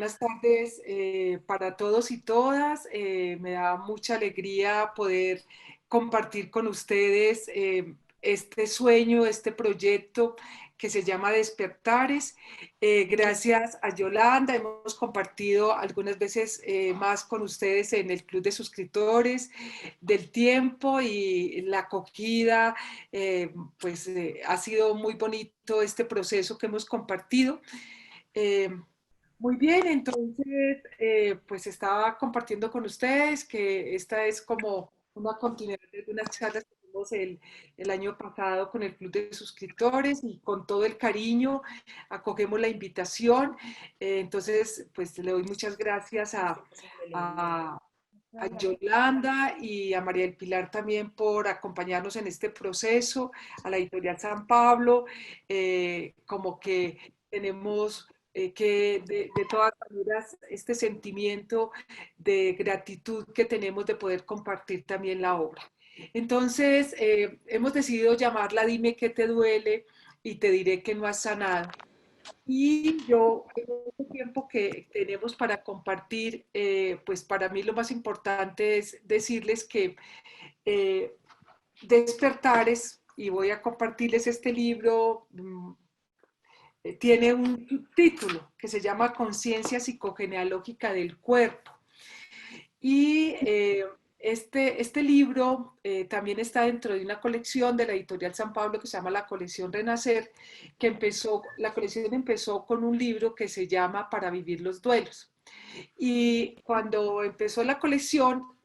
Buenas tardes para todos y todas. Me da mucha alegría poder compartir con ustedes este sueño, este proyecto que se llama Despertares. Gracias a Yolanda, hemos compartido algunas veces más con ustedes en el Club de Suscriptores del Tiempo y la acogida, ha sido muy bonito este proceso que hemos compartido. Eh, Muy bien, entonces, pues estaba compartiendo con ustedes que esta es como una continuidad de unas charlas que tuvimos el año pasado con el Club de Suscriptores y con todo el cariño acogemos la invitación. Entonces, pues le doy muchas gracias a, a Yolanda y a María del Pilar también por acompañarnos en este proceso, a la editorial San Pablo, como que tenemos que de todas maneras este sentimiento de gratitud que tenemos de poder compartir también la obra. Entonces, hemos decidido llamarla Dime qué te duele y te diré que no has sanado. Y yo, en este tiempo que tenemos para compartir, pues para mí lo más importante es decirles que eh, Despertares, y voy a compartirles este libro, tiene un subtítulo que se llama Conciencia psicogenealógica del cuerpo. Y este libro también está dentro de una colección de la editorial San Pablo que se llama la colección Renacer, que la colección empezó con un libro que se llama Para vivir los duelos. Y cuando empezó la colección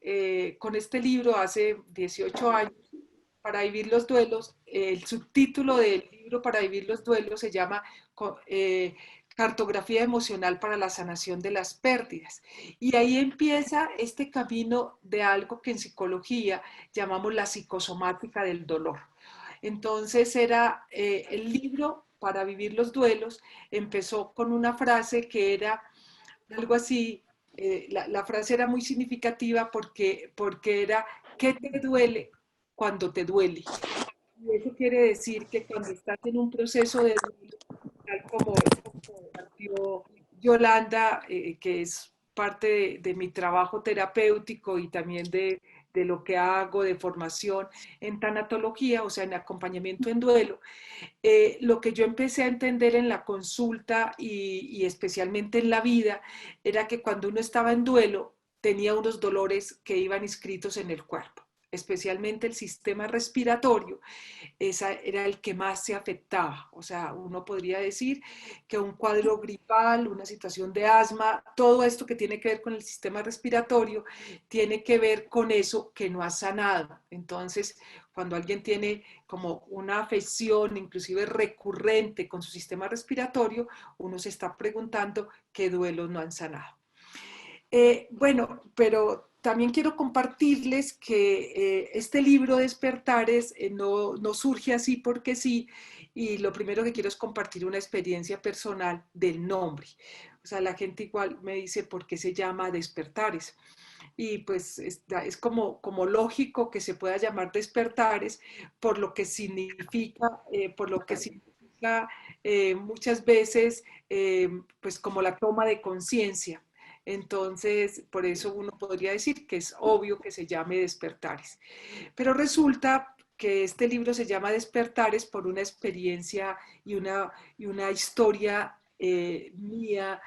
con este libro hace 18 años, Para vivir los duelos, el subtítulo del libro Para vivir los duelos se llama Cartografía emocional para la sanación de las pérdidas. Y ahí empieza este camino de algo que en psicología llamamos la psicosomática del dolor. Entonces era el libro Para vivir los duelos, empezó con una frase que era algo así, la frase era muy significativa porque era, ¿qué te duele cuando te duele? Y eso quiere decir que cuando estás en un proceso de duelo, tal como compartió Yolanda, que es parte de mi trabajo terapéutico y también de lo que hago de formación en tanatología, o sea, en acompañamiento en duelo, lo que yo empecé a entender en la consulta y especialmente en la vida era que cuando uno estaba en duelo tenía unos dolores que iban inscritos en el cuerpo, especialmente el sistema respiratorio, esa era el que más se afectaba. O sea, uno podría decir que un cuadro gripal, una situación de asma, todo esto que tiene que ver con el sistema respiratorio, tiene que ver con eso que no ha sanado. Entonces, cuando alguien tiene como una afección, inclusive recurrente con su sistema respiratorio, uno se está preguntando qué duelos no han sanado. Bueno, pero también quiero compartirles que este libro Despertares no surge así porque sí, y lo primero que quiero es compartir una experiencia personal del nombre. O sea, la gente igual me dice por qué se llama Despertares. Y pues es como lógico que se pueda llamar Despertares por lo que significa, muchas veces, pues como la toma de conciencia. Entonces, por eso uno podría decir que es obvio que se llame Despertares. Pero resulta que este libro se llama Despertares por una experiencia y una historia mía.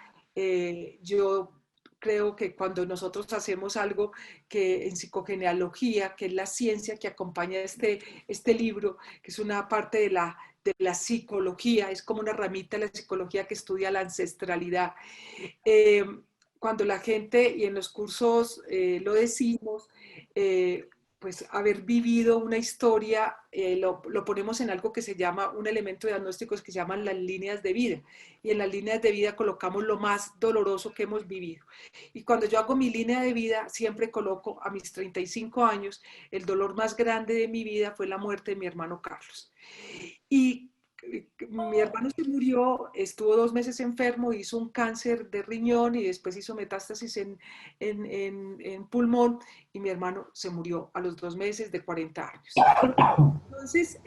Yo creo que cuando nosotros hacemos algo que en psicogenealogía, que es la ciencia que acompaña este libro, que es una parte de la psicología, es como una ramita de la psicología que estudia la ancestralidad. Eh, Cuando la gente, y en los cursos lo decimos, pues haber vivido una historia, lo ponemos en algo que se llama, un elemento diagnóstico que se llaman las líneas de vida. Y en las líneas de vida colocamos lo más doloroso que hemos vivido. Y cuando yo hago mi línea de vida, siempre coloco a mis 35 años, el dolor más grande de mi vida fue la muerte de mi hermano Carlos. Y mi hermano se murió, estuvo 2 meses enfermo, hizo un cáncer de riñón y después hizo metástasis en pulmón y mi hermano se murió a los 2 meses de 40 años. Entonces,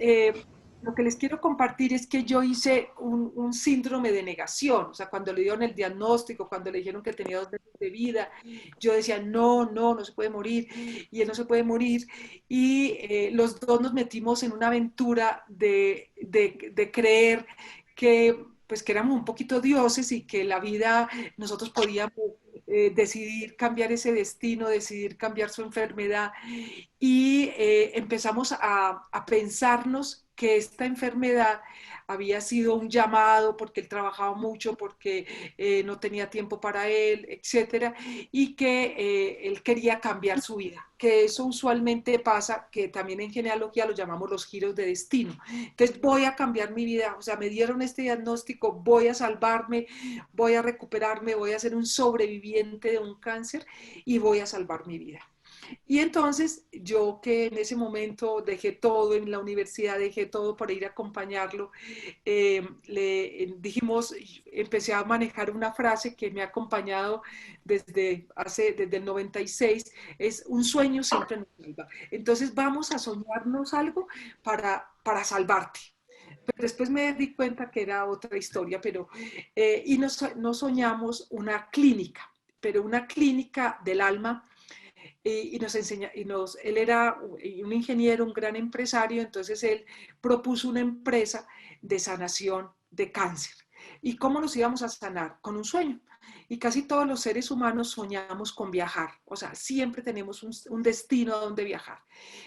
Lo que les quiero compartir es que yo hice un síndrome de negación, o sea, cuando le dieron el diagnóstico, cuando le dijeron que tenía 2 meses de vida, yo decía, no, no, no se puede morir, y él no se puede morir, y los dos nos metimos en una aventura de creer que, pues, que éramos un poquito dioses y que la vida, nosotros podíamos decidir cambiar ese destino, decidir cambiar su enfermedad, y empezamos a pensarnos que esta enfermedad había sido un llamado porque él trabajaba mucho, porque no tenía tiempo para él, etcétera, y que él quería cambiar su vida, que eso usualmente pasa, que también en genealogía lo llamamos los giros de destino. Entonces voy a cambiar mi vida, o sea, me dieron este diagnóstico, voy a salvarme, voy a recuperarme, voy a ser un sobreviviente de un cáncer y voy a salvar mi vida. Y entonces yo, que en ese momento dejé todo en la universidad, dejé todo para ir a acompañarlo, le dijimos, empecé a manejar una frase que me ha acompañado desde el 96, es un sueño siempre nos salva. Entonces vamos a soñarnos algo para salvarte. Pero después me di cuenta que era otra historia, y nos soñamos una clínica, pero una clínica del alma, y nos enseña, él era un ingeniero, un gran empresario, entonces él propuso una empresa de sanación de cáncer. ¿Y cómo nos íbamos a sanar? Con un sueño. Y casi todos los seres humanos soñamos con viajar, o sea, siempre tenemos un destino a donde viajar.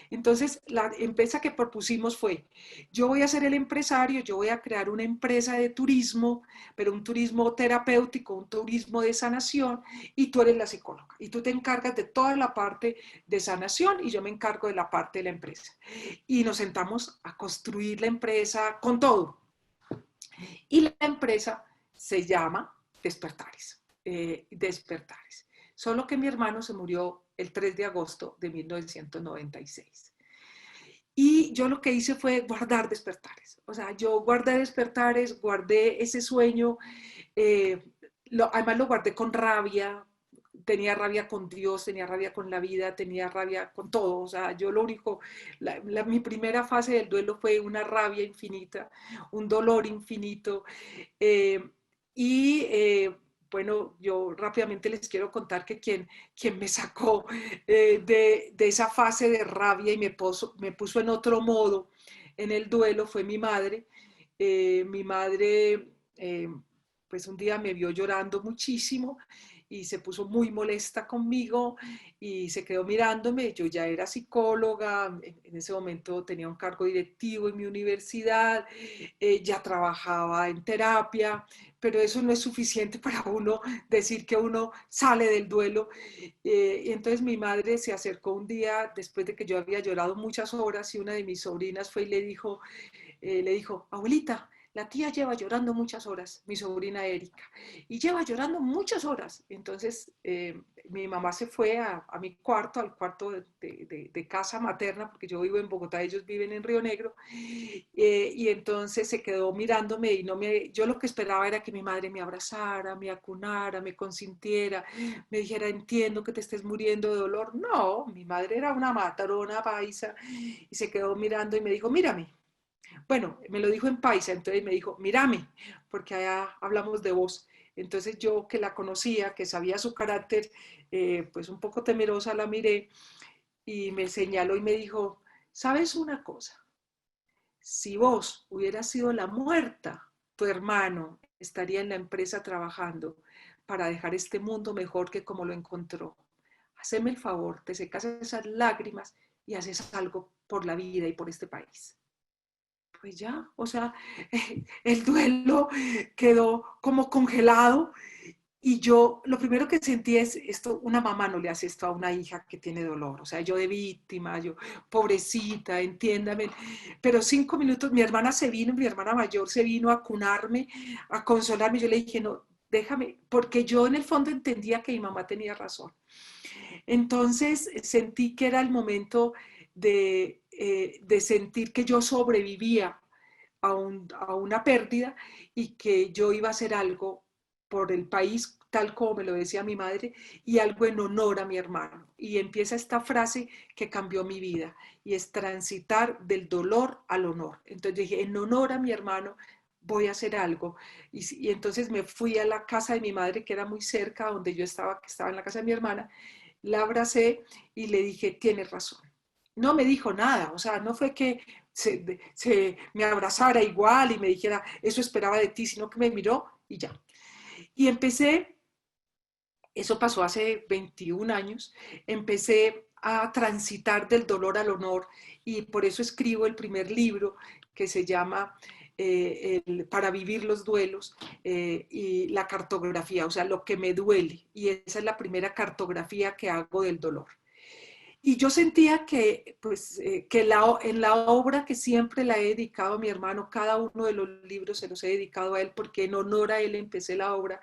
Entonces, la empresa que propusimos fue, yo voy a ser el empresario, yo voy a crear una empresa de turismo, pero un turismo terapéutico, un turismo de sanación, y tú eres la psicóloga. Y tú te encargas de toda la parte de sanación y yo me encargo de la parte de la empresa. Y nos sentamos a construir la empresa con todo. Y la empresa se llama Despertares. Despertares. Solo que mi hermano se murió el 3 de agosto de 1996. Y yo lo que hice fue guardar despertares. O sea, yo guardé despertares, guardé ese sueño, eh, además lo guardé con rabia, tenía rabia con Dios, tenía rabia con la vida, tenía rabia con todo. O sea, yo lo único, mi primera fase del duelo fue una rabia infinita, un dolor infinito. Eh, y bueno, yo rápidamente les quiero contar que quien me sacó de esa fase de rabia y me puso en otro modo en el duelo fue mi madre. Mi madre, pues un día me vio llorando muchísimo y se puso muy molesta conmigo y se quedó mirándome. Yo ya era psicóloga, en ese momento tenía un cargo directivo en mi universidad, ya trabajaba en terapia, pero eso no es suficiente para uno decir que uno sale del duelo. Y entonces mi madre se acercó un día después de que yo había llorado muchas horas y una de mis sobrinas fue y le dijo, abuelita, la tía lleva llorando muchas horas, mi sobrina Erika, y lleva llorando muchas horas. Entonces mi mamá se fue a mi cuarto, al cuarto de casa materna, porque yo vivo en Bogotá, ellos viven en Río Negro, y entonces se quedó mirándome y yo lo que esperaba era que mi madre me abrazara, me acunara, me consintiera, me dijera, entiendo que te estés muriendo de dolor. No, mi madre era una matrona paisa y se quedó mirando y me dijo, mírame. Bueno, me lo dijo en paisa, entonces me dijo, mírame, porque allá hablamos de vos. Entonces yo, que la conocía, que sabía su carácter, pues un poco temerosa, la miré y me señaló y me dijo, ¿sabes una cosa? Si vos hubieras sido la muerta, tu hermano estaría en la empresa trabajando para dejar este mundo mejor que como lo encontró. Haceme el favor, te secas esas lágrimas y haces algo por la vida y por este país. Pues ya, o sea, el duelo quedó como congelado y yo lo primero que sentí es esto, una mamá no le hace esto a una hija que tiene dolor, o sea, yo de víctima, yo pobrecita, entiéndame, pero 5 minutos, mi hermana mayor se vino a cunarme, a consolarme, yo le dije, no, déjame, porque yo en el fondo entendía que mi mamá tenía razón. Entonces sentí que era el momento de sentir que yo sobrevivía a una pérdida y que yo iba a hacer algo por el país, tal como me lo decía mi madre, y algo en honor a mi hermano. Y empieza esta frase que cambió mi vida, y es transitar del dolor al honor. Entonces dije, en honor a mi hermano, voy a hacer algo. Y entonces me fui a la casa de mi madre, que era muy cerca donde yo estaba, que estaba en la casa de mi hermana, la abracé y le dije, tienes razón. No me dijo nada, o sea, no fue que me abrazara igual y me dijera, eso esperaba de ti, sino que me miró y ya. Y empecé, eso pasó hace 21 años, empecé a transitar del dolor al honor y por eso escribo el primer libro que se llama Para vivir los duelos y la cartografía, o sea, lo que me duele. Y esa es la primera cartografía que hago del dolor. Y yo sentía que, pues, en la obra que siempre la he dedicado a mi hermano, cada uno de los libros se los he dedicado a él porque en honor a él empecé la obra,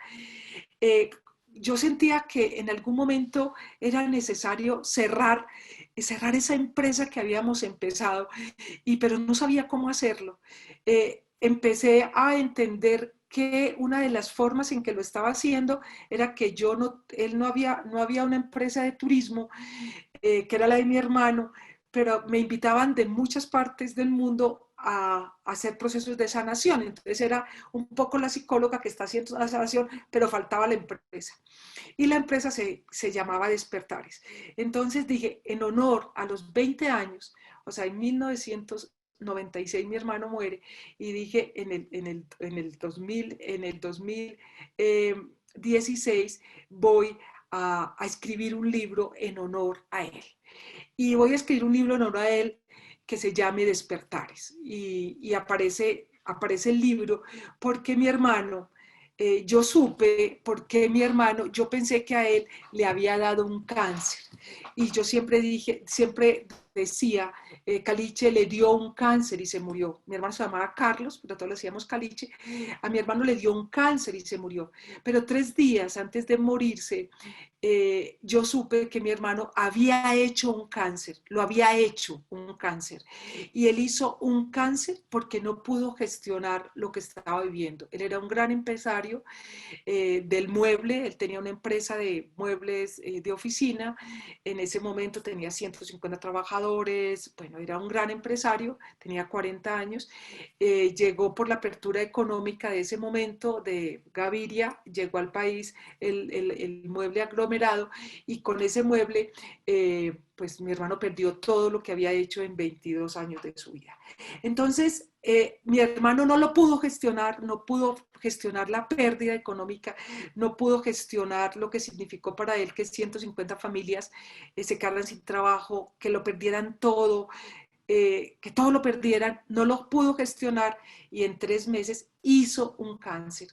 eh, yo sentía que en algún momento era necesario cerrar esa empresa que habíamos empezado, pero no sabía cómo hacerlo. Empecé a entender que una de las formas en que lo estaba haciendo era que no había una empresa de turismo que era la de mi hermano, pero me invitaban de muchas partes del mundo a hacer procesos de sanación. Entonces era un poco la psicóloga que está haciendo la sanación, pero faltaba la empresa. Y la empresa se llamaba Despertares. Entonces dije, en honor a los 20 años, o sea, en 1996 mi hermano muere, y dije en el 2016 voy a escribir un libro en honor a él. Y voy a escribir un libro en honor a él que se llame Despertares. Y aparece el libro porque mi hermano, yo supe porque mi hermano, yo pensé que a él le había dado un cáncer. Y yo siempre decía, Caliche le dio un cáncer y se murió. Mi hermano se llamaba Carlos, pero todos le decíamos Caliche. A mi hermano le dio un cáncer y se murió. Pero 3 días antes de morirse, yo supe que mi hermano había hecho un cáncer, lo había hecho un cáncer. Y él hizo un cáncer porque no pudo gestionar lo que estaba viviendo. Él era un gran empresario del mueble, él tenía una empresa de muebles de oficina, en ese momento tenía 150 trabajadores, bueno, era un gran empresario, tenía 40 años, llegó por la apertura económica de ese momento de Gaviria, llegó al país el mueble aglomerado y con ese mueble, pues mi hermano perdió todo lo que había hecho en 22 años de su vida. Entonces, mi hermano no lo pudo gestionar, no pudo gestionar la pérdida económica, no pudo gestionar lo que significó para él que 150 familias se quedaran sin trabajo, que lo perdieran todo, que todo lo perdieran, no lo pudo gestionar y en 3 meses hizo un cáncer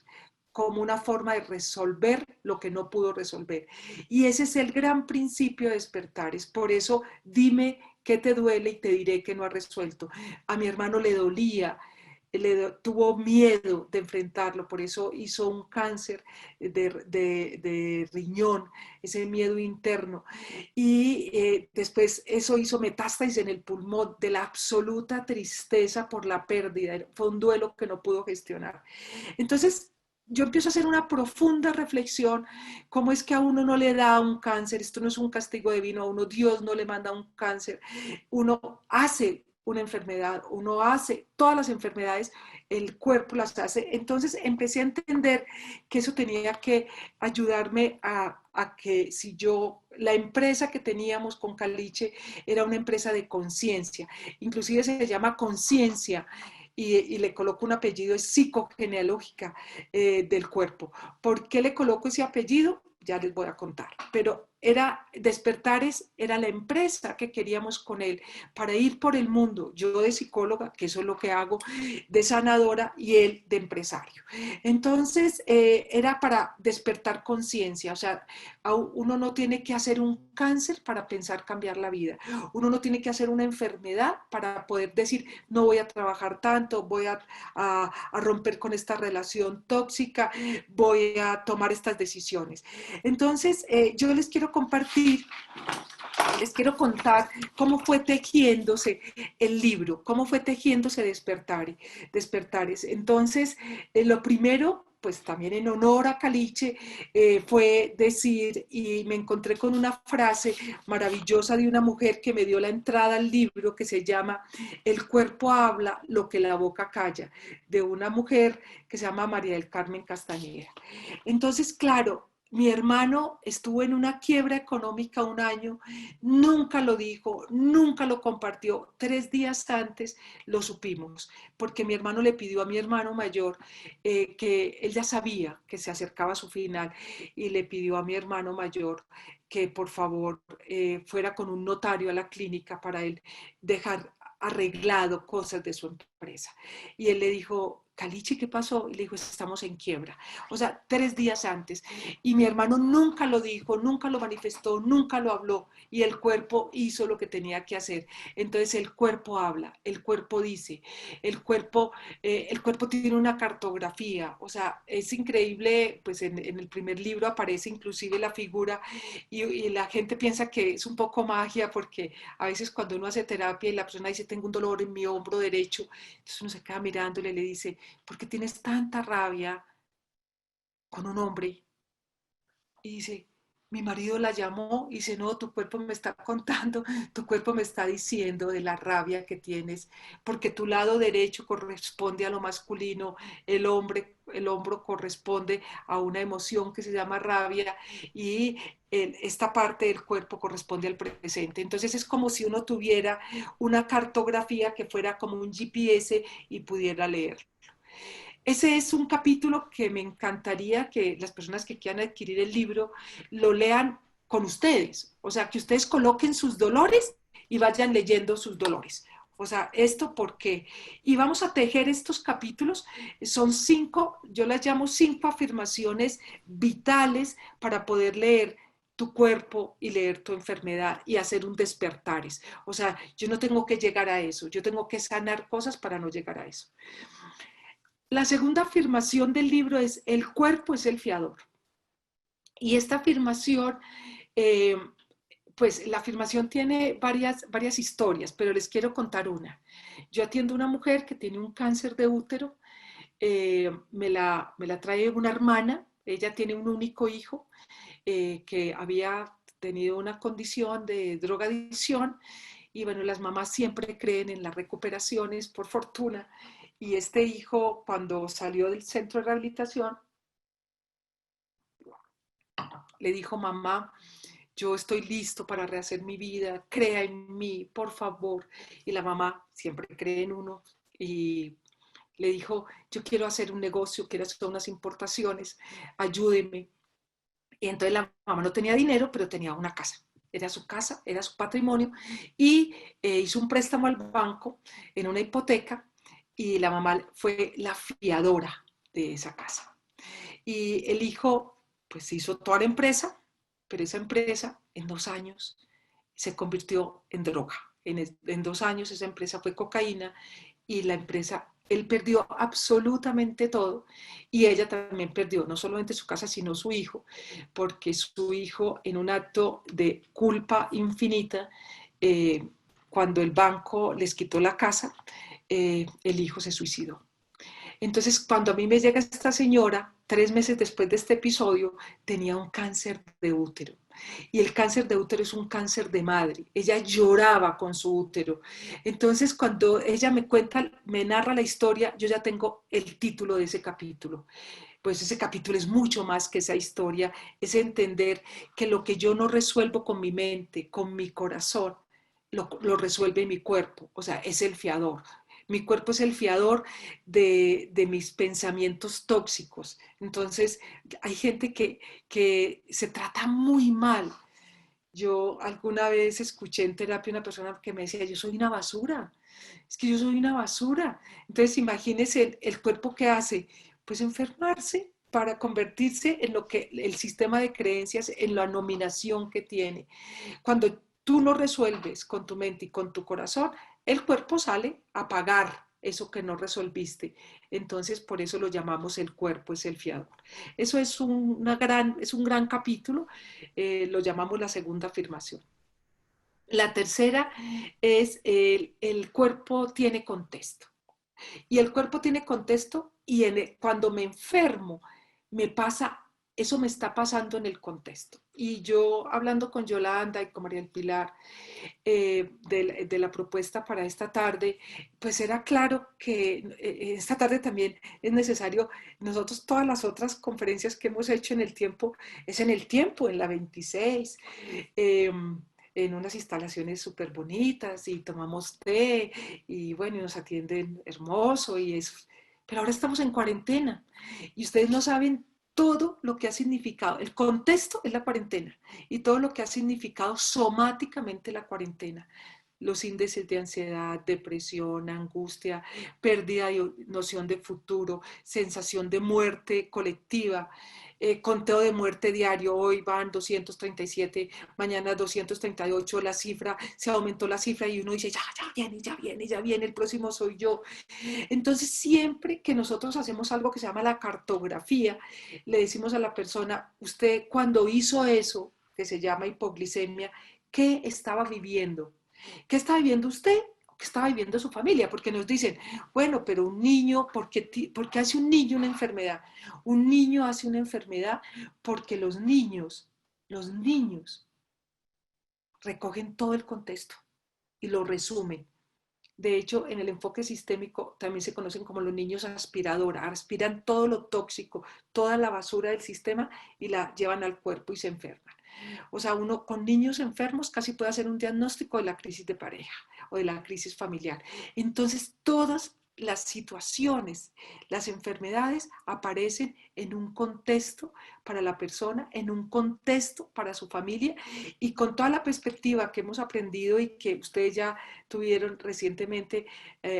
como una forma de resolver lo que no pudo resolver. Y ese es el gran principio de Despertares. Por eso dime qué te duele y te diré que no ha resuelto. A mi hermano le dolía, tuvo miedo de enfrentarlo, por eso hizo un cáncer de riñón, ese miedo interno. Y después eso hizo metástasis en el pulmón de la absoluta tristeza por la pérdida. Fue un duelo que no pudo gestionar. Entonces, yo empiezo a hacer una profunda reflexión, cómo es que a uno no le da un cáncer, esto no es un castigo divino, a uno Dios no le manda un cáncer, uno hace una enfermedad, uno hace todas las enfermedades, el cuerpo las hace. Entonces empecé a entender que eso tenía que ayudarme a que si yo, la empresa que teníamos con Caliche era una empresa de conciencia, inclusive se llama Conciencia, y le coloco un apellido, es psicogenealógica del cuerpo. ¿Por qué le coloco ese apellido? Ya les voy a contar. Pero Despertares era la empresa que queríamos con él para ir por el mundo. Yo de psicóloga, que eso es lo que hago, de sanadora y él de empresario. Entonces, era para despertar conciencia. O sea, uno no tiene que hacer un cáncer para pensar cambiar la vida. Uno no tiene que hacer una enfermedad para poder decir, no voy a trabajar tanto, voy a romper con esta relación tóxica, voy a tomar estas decisiones. Entonces, yo les quiero contar cómo fue tejiéndose el libro, cómo fue tejiéndose Despertares. Entonces, lo primero, pues también en honor a Caliche, fue decir, y me encontré con una frase maravillosa de una mujer que me dio la entrada al libro, que se llama El cuerpo habla lo que la boca calla, de una mujer que se llama María del Carmen Castañeda. Entonces, claro, mi hermano estuvo en una quiebra económica un año, nunca lo dijo, nunca lo compartió. 3 días antes lo supimos, porque mi hermano le pidió a mi hermano mayor, que él ya sabía que se acercaba a su final, y le pidió a mi hermano mayor que por favor fuera con un notario a la clínica para él dejar arreglado cosas de su empresa. Y él le dijo, Caliche, ¿qué pasó? Y le dijo, estamos en quiebra. O sea, 3 días antes. Y mi hermano nunca lo dijo, nunca lo manifestó, nunca lo habló. Y el cuerpo hizo lo que tenía que hacer. Entonces el cuerpo habla, el cuerpo dice, el cuerpo tiene una cartografía. O sea, es increíble, pues en el primer libro aparece inclusive la figura, y la gente piensa que es un poco magia, porque a veces cuando uno hace terapia y la persona dice, tengo un dolor en mi hombro derecho, entonces uno se queda mirándole y le dice, ¿por qué tienes tanta rabia con un hombre? Y dice, mi marido la llamó y dice, no, tu cuerpo me está contando, tu cuerpo me está diciendo de la rabia que tienes, porque tu lado derecho corresponde a lo masculino, el hombro corresponde a una emoción que se llama rabia, y esta parte del cuerpo corresponde al presente. Entonces es como si uno tuviera una cartografía que fuera como un GPS y pudiera leer. Ese es un capítulo que me encantaría que las personas que quieran adquirir el libro lo lean con ustedes. O sea, que ustedes coloquen sus dolores y vayan leyendo sus dolores. O sea, esto porque, y vamos a tejer estos capítulos, son 5, yo las llamo 5 afirmaciones vitales para poder leer tu cuerpo y leer tu enfermedad y hacer un despertares. O sea, yo no tengo que llegar a eso, yo tengo que sanar cosas para no llegar a eso. La segunda afirmación del libro es, el cuerpo es el fiador. Y esta afirmación, eh, pues la afirmación tiene varias historias, pero les quiero contar una. Yo atiendo a una mujer que tiene un cáncer de útero, me la trae una hermana, ella tiene un único hijo, que había tenido una condición de drogadicción, y bueno, las mamás siempre creen en las recuperaciones, por fortuna, y este hijo, cuando salió del centro de rehabilitación, le dijo, mamá, yo estoy listo para rehacer mi vida, crea en mí, por favor. Y la mamá siempre cree en uno, y le dijo, yo quiero hacer un negocio, quiero hacer unas importaciones, ayúdeme. Y entonces la mamá no tenía dinero, pero tenía una casa. Era su casa, era su patrimonio, y hizo un préstamo al banco en una hipoteca, y la mamá fue la fiadora de esa casa. Y el hijo, pues hizo toda la empresa, pero esa empresa en 2 años se convirtió en droga. En 2 años esa empresa fue cocaína, y la empresa, él perdió absolutamente todo, y ella también perdió no solamente su casa, sino su hijo, porque su hijo, en un acto de culpa infinita, eh, cuando el banco les quitó la casa, el hijo se suicidó. Entonces, cuando a mí me llega esta señora, 3 meses después de este episodio, tenía un cáncer de útero. Y el cáncer de útero es un cáncer de madre. Ella lloraba con su útero. Entonces, cuando ella me cuenta, me narra la historia, yo ya tengo el título de ese capítulo. Pues ese capítulo es mucho más que esa historia, es entender que lo que yo no resuelvo con mi mente, con mi corazón, lo resuelve mi cuerpo, o sea, es el fiador. Mi cuerpo es el fiador de mis pensamientos tóxicos. Entonces, hay gente que se trata muy mal. Yo alguna vez escuché en terapia una persona que me decía, yo soy una basura, es que yo soy una basura. Entonces, imagínese el cuerpo que hace, pues enfermarse para convertirse en lo que el sistema de creencias, en la nominación que tiene. Cuando tú lo resuelves con tu mente y con tu corazón, el cuerpo sale a pagar eso que no resolviste. Entonces, por eso lo llamamos el cuerpo es el fiador. Eso es un gran capítulo, lo llamamos la segunda afirmación. La tercera es el cuerpo tiene contexto. Y el cuerpo tiene contexto, y cuando me enfermo, me pasa, eso me está pasando en el contexto. Y yo hablando con Yolanda y con María del Pilar de la propuesta para esta tarde, pues era claro que esta tarde también es necesario, nosotros todas las otras conferencias que hemos hecho en el tiempo, es en el tiempo, en la 26, eh, en unas instalaciones súper bonitas y tomamos té y bueno, y nos atienden hermoso y es, pero ahora estamos en cuarentena y ustedes no saben todo lo que ha significado. El contexto es la cuarentena y todo lo que ha significado somáticamente la cuarentena. Los índices de ansiedad, depresión, angustia, pérdida de noción de futuro, sensación de muerte colectiva, conteo de muerte diario, hoy van 237, mañana 238, la cifra, se aumentó la cifra y uno dice, ya, ya viene, ya viene, ya viene, el próximo soy yo. Entonces, siempre que nosotros hacemos algo que se llama la cartografía, le decimos a la persona, usted cuando hizo eso, que se llama hipoglicemia, ¿qué estaba viviendo? ¿Qué está viviendo usted? ¿Qué estaba viviendo su familia? Porque nos dicen, bueno, pero un niño, ¿por qué hace un niño una enfermedad? Un niño hace una enfermedad porque los niños recogen todo el contexto y lo resumen. De hecho, en el enfoque sistémico también se conocen como los niños aspiradora, aspiran todo lo tóxico, toda la basura del sistema y la llevan al cuerpo y se enferman. O sea, uno con niños enfermos casi puede hacer un diagnóstico de la crisis de pareja o de la crisis familiar. Entonces, todas las situaciones, las enfermedades aparecen en un contexto para la persona, en un contexto para su familia y con toda la perspectiva que hemos aprendido y que ustedes ya tuvieron recientemente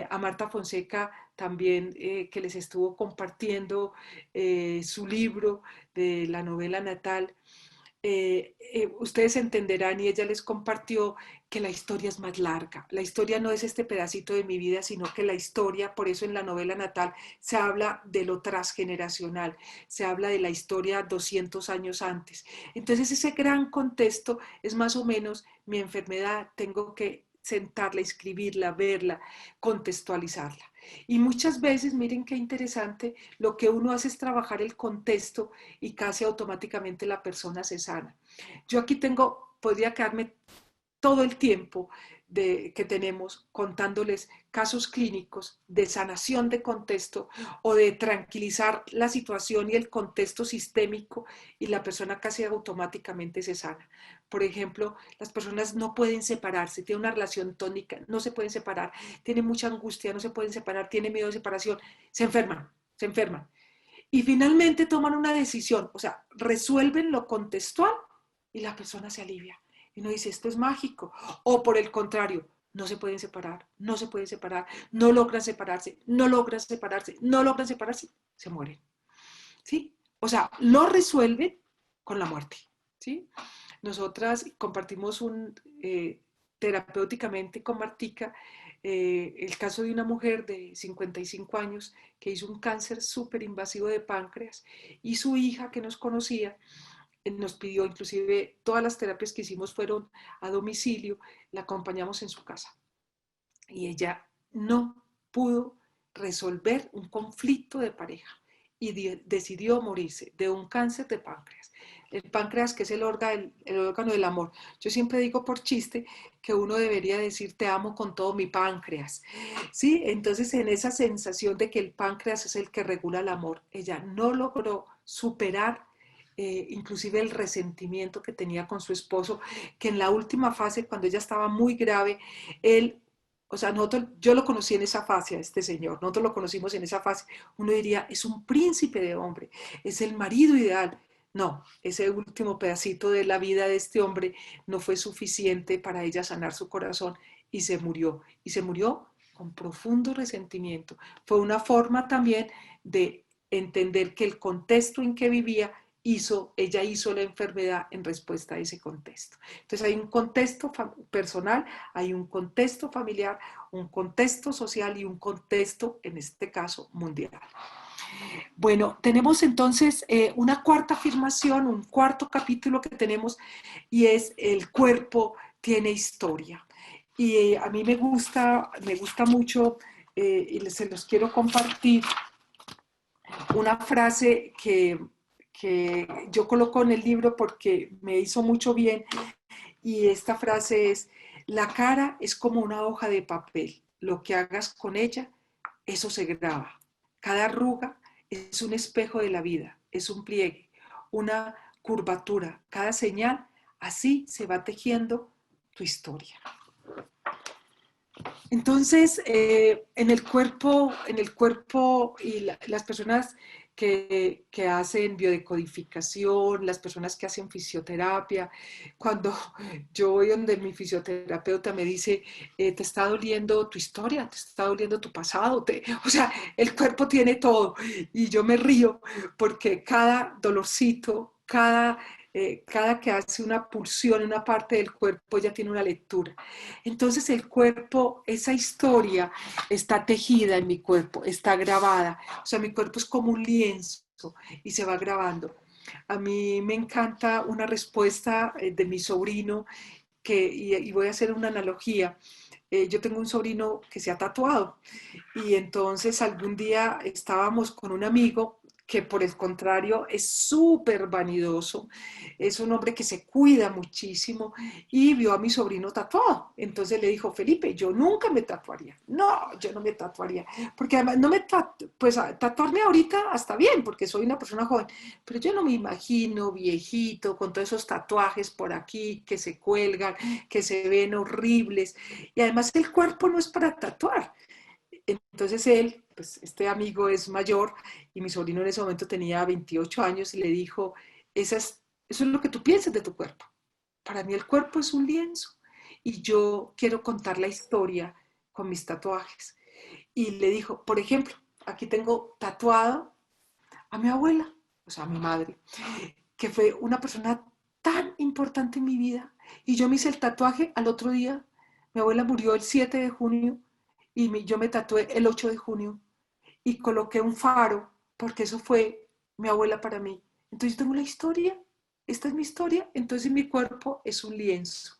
a Marta Fonseca también que les estuvo compartiendo su libro de la novela natal. Ustedes entenderán y ella les compartió que la historia es más larga. La historia no es este pedacito de mi vida, sino que la historia, por eso en la novela natal se habla de lo transgeneracional, se habla de la historia 200 años antes. Entonces ese gran contexto es más o menos mi enfermedad, tengo que sentarla, escribirla, verla, contextualizarla. Y muchas veces, miren qué interesante, lo que uno hace es trabajar el contexto y casi automáticamente la persona se sana. Yo aquí tengo, podría quedarme todo el tiempo que tenemos contándoles casos clínicos de sanación de contexto o de tranquilizar la situación y el contexto sistémico y la persona casi automáticamente se sana. Por ejemplo, las personas no pueden separarse, tienen una relación tónica, no se pueden separar, tienen mucha angustia, no se pueden separar, tienen miedo de separación, se enferman, se enferman. Y finalmente toman una decisión, o sea, resuelven lo contextual y la persona se alivia. Y uno dice, esto es mágico. O por el contrario, no se pueden separar, no se pueden separar, no logran separarse, no logran separarse, no logran separarse, se mueren. ¿Sí? O sea, lo resuelven con la muerte. ¿Sí? Nosotras compartimos terapéuticamente con Martica el caso de una mujer de 55 años que hizo un cáncer súper invasivo de páncreas y su hija que nos conocía nos pidió, inclusive todas las terapias que hicimos fueron a domicilio, la acompañamos en su casa y ella no pudo resolver un conflicto de pareja y decidió morirse de un cáncer de páncreas. El páncreas, que es el órgano del amor. Yo siempre digo por chiste que uno debería decir te amo con todo mi páncreas. ¿Sí? Entonces, en esa sensación de que el páncreas es el que regula el amor, ella no logró superar inclusive el resentimiento que tenía con su esposo, que en la última fase, cuando ella estaba muy grave, él, o sea, yo lo conocí en esa fase a este señor, nosotros lo conocimos en esa fase, uno diría, es un príncipe de hombre, es el marido ideal. No, ese último pedacito de la vida de este hombre no fue suficiente para ella sanar su corazón y se murió con profundo resentimiento. Fue una forma también de entender que el contexto en que vivía ella hizo la enfermedad en respuesta a ese contexto. Entonces hay un contexto personal, hay un contexto familiar, un contexto social y un contexto, en este caso, mundial. Bueno, tenemos entonces una cuarta afirmación, un cuarto capítulo que tenemos y es el cuerpo tiene historia. Y a mí me gusta mucho y se los quiero compartir una frase que que yo coloco en el libro porque me hizo mucho bien, y esta frase es: la cara es como una hoja de papel, lo que hagas con ella, eso se graba. Cada arruga es un espejo de la vida, es un pliegue, una curvatura, cada señal, así se va tejiendo tu historia. Entonces, en el cuerpo y las personas que hacen biodecodificación, las personas que hacen fisioterapia, cuando yo voy donde mi fisioterapeuta me dice, te está doliendo tu historia, te está doliendo tu pasado, o sea, el cuerpo tiene todo. Y yo me río porque cada dolorcito, cada que hace una pulsión en una parte del cuerpo ya tiene una lectura. Entonces el cuerpo, esa historia está tejida en mi cuerpo, está grabada. O sea, mi cuerpo es como un lienzo y se va grabando. A mí me encanta una respuesta de mi sobrino y voy a hacer una analogía. Yo tengo un sobrino que se ha tatuado y entonces algún día estábamos con un amigo que por el contrario es súper vanidoso, es un hombre que se cuida muchísimo y vio a mi sobrino tatuado. Entonces le dijo, Felipe, yo nunca me tatuaría. No, yo no me tatuaría, porque además no me pues tatuarme ahorita hasta bien, porque soy una persona joven, pero yo no me imagino viejito con todos esos tatuajes por aquí que se cuelgan, que se ven horribles. Y además el cuerpo no es para tatuar. Entonces él, pues este amigo es mayor y mi sobrino en ese momento tenía 28 años y le dijo, eso es lo que tú piensas de tu cuerpo. Para mí el cuerpo es un lienzo y yo quiero contar la historia con mis tatuajes. Y le dijo, por ejemplo, aquí tengo tatuado a mi abuela, o sea, a mi madre, que fue una persona tan importante en mi vida. Y yo me hice el tatuaje al otro día. Mi abuela murió el 7 de junio y yo me tatué el 8 de junio y coloqué un faro porque eso fue mi abuela para mí. Entonces yo tengo la historia, esta es mi historia, entonces mi cuerpo es un lienzo.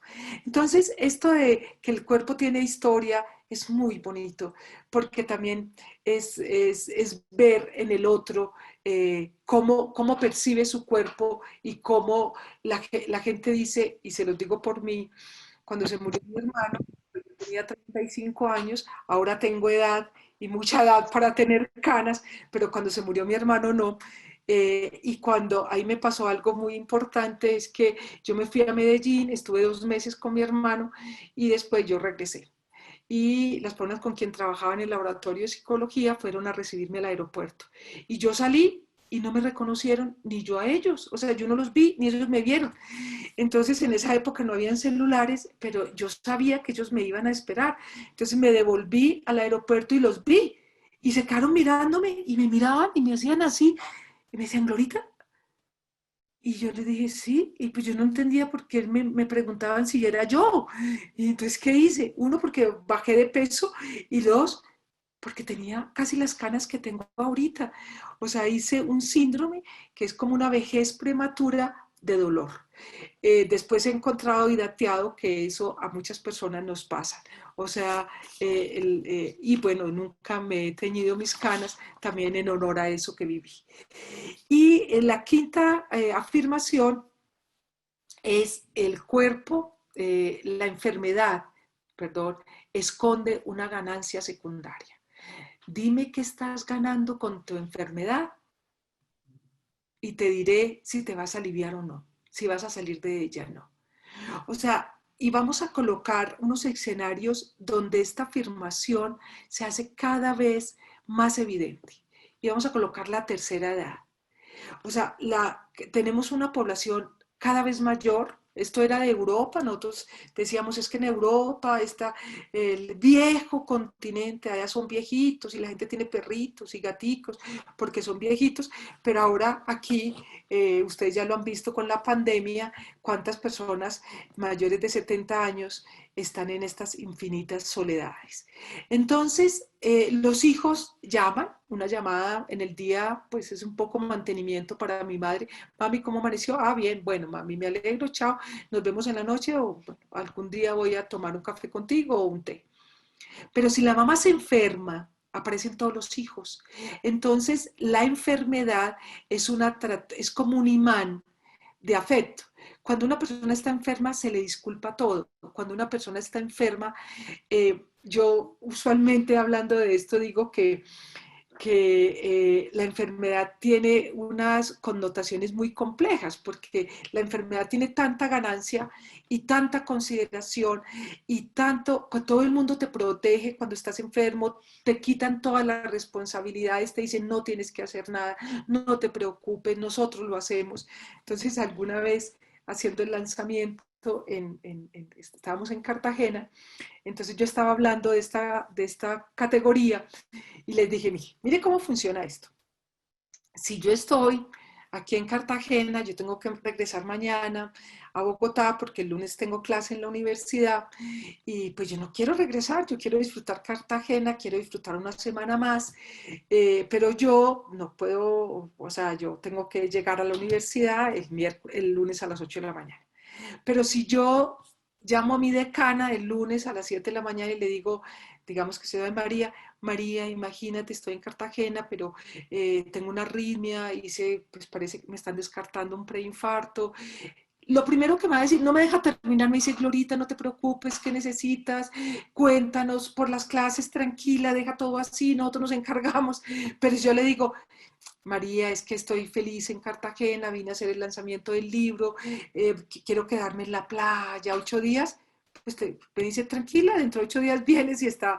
Entonces esto de que el cuerpo tiene historia es muy bonito porque también es ver en el otro cómo percibe su cuerpo y cómo la gente dice, y se los digo por mí, cuando se murió mi hermano, yo tenía 35 años, ahora tengo edad y mucha edad para tener canas, pero cuando se murió mi hermano no. Y cuando ahí me pasó algo muy importante es que yo me fui a Medellín, estuve 2 meses con mi hermano y después yo regresé. Y las personas con quien trabajaba en el laboratorio de psicología fueron a recibirme al aeropuerto. Y yo salí y no me reconocieron, ni yo a ellos. O sea, yo no los vi, ni ellos me vieron. Entonces, en esa época no habían celulares, pero yo sabía que ellos me iban a esperar. Entonces me devolví al aeropuerto y los vi. Y se quedaron mirándome y me miraban y me hacían así. Y me decían, Glorita. Y yo le dije, sí. Y pues yo no entendía por qué me preguntaban si era yo. Y entonces, ¿qué hice? Uno, porque bajé de peso. Y dos, porque tenía casi las canas que tengo ahorita. O sea, hice un síndrome que es como una vejez prematura de dolor. Después he encontrado y dateado que eso a muchas personas nos pasa. O sea, y bueno, nunca me he teñido mis canas, también en honor a eso que viví. Y la quinta afirmación es el cuerpo, la enfermedad, perdón, esconde una ganancia secundaria. Dime qué estás ganando con tu enfermedad y te diré si te vas a aliviar o no, si vas a salir de ella o no. O sea, y vamos a colocar unos escenarios donde esta afirmación se hace cada vez más evidente. Y vamos a colocar la tercera edad. O sea, tenemos una población cada vez mayor. Esto era de Europa, nosotros decíamos es que en Europa está el viejo continente, allá son viejitos y la gente tiene perritos y gaticos porque son viejitos, pero ahora aquí, ustedes ya lo han visto con la pandemia, cuántas personas mayores de 70 años están en estas infinitas soledades. Entonces, los hijos llaman, una llamada en el día, pues es un poco mantenimiento para mi madre. Mami, ¿cómo amaneció? Ah, bien, bueno, mami, me alegro, chao, nos vemos en la noche o bueno, algún día voy a tomar un café contigo o un té. Pero si la mamá se enferma aparecen todos los hijos. Entonces, la enfermedad es como un imán de afecto. Cuando una persona está enferma, se le disculpa todo. Cuando una persona está enferma, yo usualmente hablando de esto digo que la enfermedad tiene unas connotaciones muy complejas, porque la enfermedad tiene tanta ganancia y tanta consideración y tanto, todo el mundo te protege cuando estás enfermo, te quitan todas las responsabilidades, te dicen no tienes que hacer nada, no te preocupes, nosotros lo hacemos. Entonces alguna vez haciendo el lanzamiento, estábamos en Cartagena, entonces yo estaba hablando de esta categoría y les dije, mire cómo funciona esto. Si yo estoy aquí en Cartagena, yo tengo que regresar mañana a Bogotá porque el lunes tengo clase en la universidad y pues yo no quiero regresar, yo quiero disfrutar Cartagena, quiero disfrutar una semana más, pero yo no puedo, o sea, yo tengo que llegar a la universidad el lunes a las 8 de la mañana. Pero si yo llamo a mi decana el lunes a las 7 de la mañana y le digo, digamos que se llama María, María, imagínate, estoy en Cartagena, pero tengo una arritmia y pues parece que me están descartando un preinfarto. Lo primero que me va a decir, no me deja terminar, me dice, Glorita, no te preocupes, ¿qué necesitas? Cuéntanos por las clases, tranquila, deja todo así, nosotros nos encargamos. Pero yo le digo, María, es que estoy feliz en Cartagena, vine a hacer el lanzamiento del libro, quiero quedarme en la playa 8 días. Pues me dice, tranquila, dentro de 8 días vienes y está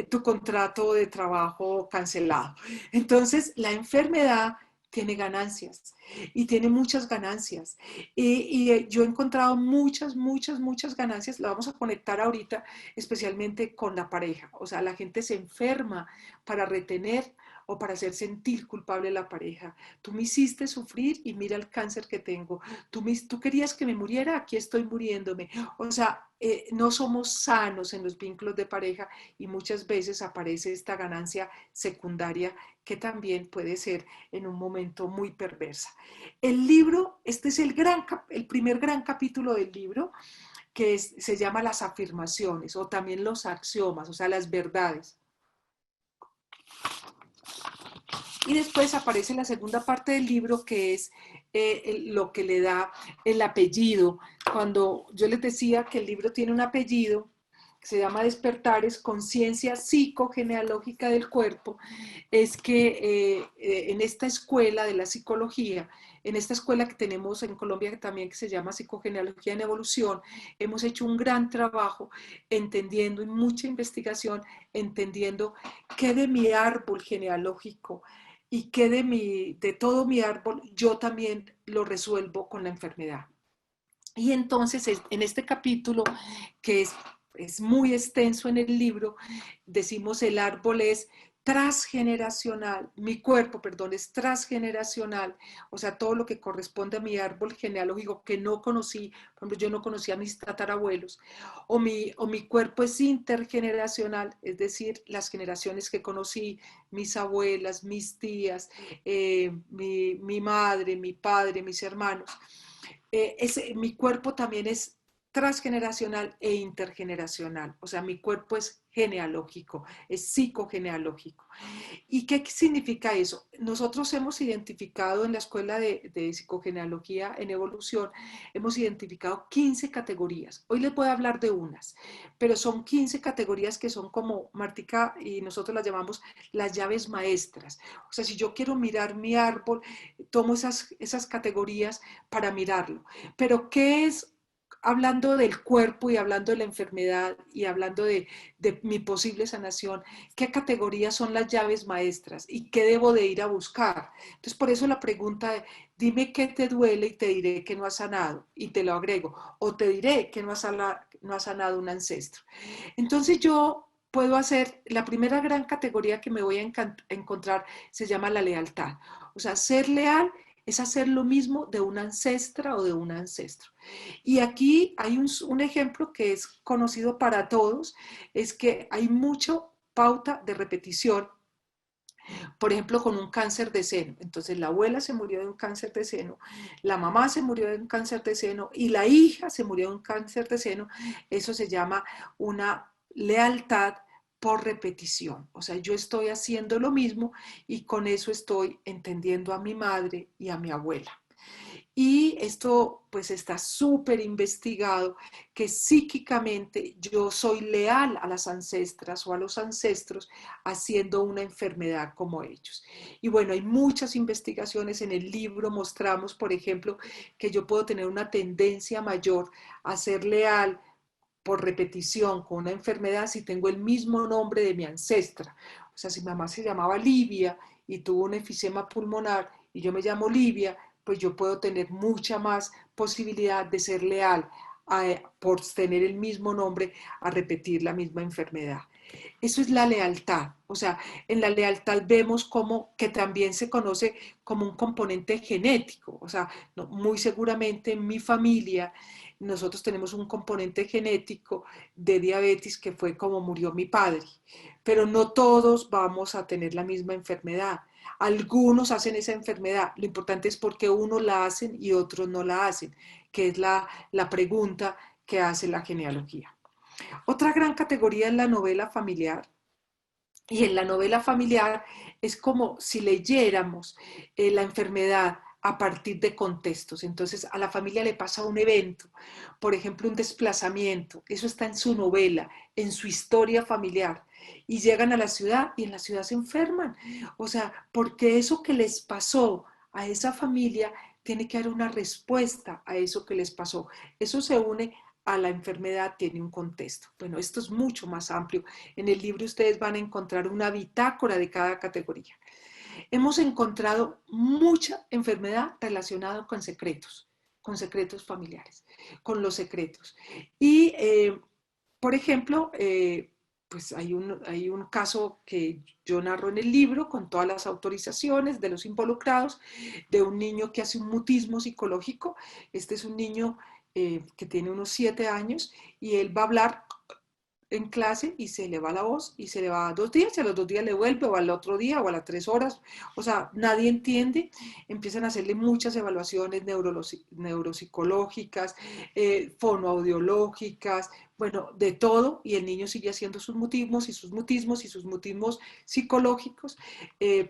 tu contrato de trabajo cancelado. Entonces, la enfermedad tiene ganancias y tiene muchas ganancias. Yo he encontrado muchas ganancias. La vamos a conectar ahorita, especialmente con la pareja. O sea, la gente se enferma para retener o para hacer sentir culpable a la pareja. Tú me hiciste sufrir y mira el cáncer que tengo. Tú querías que me muriera, aquí estoy muriéndome. O sea, no somos sanos en los vínculos de pareja y muchas veces aparece esta ganancia secundaria que también puede ser en un momento muy perversa. El libro, este es el primer gran capítulo del libro, se llama las afirmaciones o también los axiomas, o sea, las verdades. Y después aparece la segunda parte del libro, que es lo que le da el apellido. Cuando yo les decía que el libro tiene un apellido, que se llama Despertares, conciencia psicogenealógica del cuerpo, es que en esta escuela de la psicología, en esta escuela que tenemos en Colombia que también que se llama Psicogenealogía en Evolución, hemos hecho un gran trabajo entendiendo y mucha investigación, entendiendo qué de mi árbol genealógico y qué de todo mi árbol yo también lo resuelvo con la enfermedad. Y entonces en este capítulo, que es muy extenso en el libro, decimos el árbol es transgeneracional, mi cuerpo, perdón, es transgeneracional, o sea, todo lo que corresponde a mi árbol genealógico que no conocí, por ejemplo, yo no conocía a mis tatarabuelos, o mi cuerpo es intergeneracional, es decir, las generaciones que conocí, mis abuelas, mis tías, mi madre, mi padre, mis hermanos. Mi cuerpo también es transgeneracional e intergeneracional, o sea, mi cuerpo es genealógico, es psicogenealógico. ¿Y qué significa eso? Nosotros hemos identificado en la escuela de psicogenealogía en evolución, hemos identificado 15 categorías. Hoy les voy a hablar de unas, pero son 15 categorías que son como Martica y nosotros las llamamos las llaves maestras. O sea, si yo quiero mirar mi árbol, tomo esas categorías para mirarlo. Pero ¿qué es? Hablando del cuerpo y hablando de la enfermedad y hablando de mi posible sanación, qué categorías son las llaves maestras y qué debo de ir a buscar. Entonces, por eso la pregunta de, dime qué te duele y te diré que no has sanado y te lo agrego, o te diré que no has sanado un ancestro. Entonces yo puedo hacer, la primera gran categoría que me voy a encontrar se llama la lealtad. O sea, ser leal es hacer lo mismo de una ancestra o de un ancestro. Y aquí hay un ejemplo que es conocido para todos, es que hay mucho pauta de repetición, por ejemplo, con un cáncer de seno. Entonces, la abuela se murió de un cáncer de seno, la mamá se murió de un cáncer de seno y la hija se murió de un cáncer de seno. Eso se llama una lealtad por repetición. O sea, yo estoy haciendo lo mismo y con eso estoy entendiendo a mi madre y a mi abuela. Y esto pues está súper investigado, que psíquicamente yo soy leal a las ancestras o a los ancestros haciendo una enfermedad como ellos. Y bueno, hay muchas investigaciones en el libro, mostramos, por ejemplo, que yo puedo tener una tendencia mayor a ser leal por repetición con una enfermedad si tengo el mismo nombre de mi ancestra. O sea, si mi mamá se llamaba Livia y tuvo un enfisema pulmonar y yo me llamo Livia, pues yo puedo tener mucha más posibilidad de ser leal por tener el mismo nombre a repetir la misma enfermedad. Eso es la lealtad. O sea, en la lealtad vemos como que también se conoce como un componente genético. O sea, no, muy seguramente en mi familia nosotros tenemos un componente genético de diabetes que fue como murió mi padre. Pero no todos vamos a tener la misma enfermedad. Algunos hacen esa enfermedad. Lo importante es por qué unos la hacen y otros no la hacen, que es la pregunta que hace la genealogía. Otra gran categoría es la novela familiar. Y en la novela familiar es como si leyéramos la enfermedad a partir de contextos. Entonces a la familia le pasa un evento, por ejemplo un desplazamiento, eso está en su novela, en su historia familiar. Y llegan a la ciudad y en la ciudad se enferman. O sea, porque eso que les pasó a esa familia tiene que dar una respuesta a eso que les pasó. Eso se une a la enfermedad, tiene un contexto. Bueno, esto es mucho más amplio. En el libro ustedes van a encontrar una bitácora de cada categoría. Hemos encontrado mucha enfermedad relacionada con secretos familiares, con los secretos. Y, por ejemplo, pues hay un caso que yo narro en el libro con todas las autorizaciones de los involucrados, de un niño que hace un mutismo psicológico. Este es un niño que tiene unos 7 años y él va a hablar en clase y se le va la voz y se le va 2 días y a los 2 días le vuelve o al otro día o a las 3 horas. O sea, nadie entiende. Empiezan a hacerle muchas evaluaciones neuropsicológicas, fonoaudiológicas, bueno, de todo, y el niño sigue haciendo sus mutismos y sus mutismos y sus mutismos psicológicos.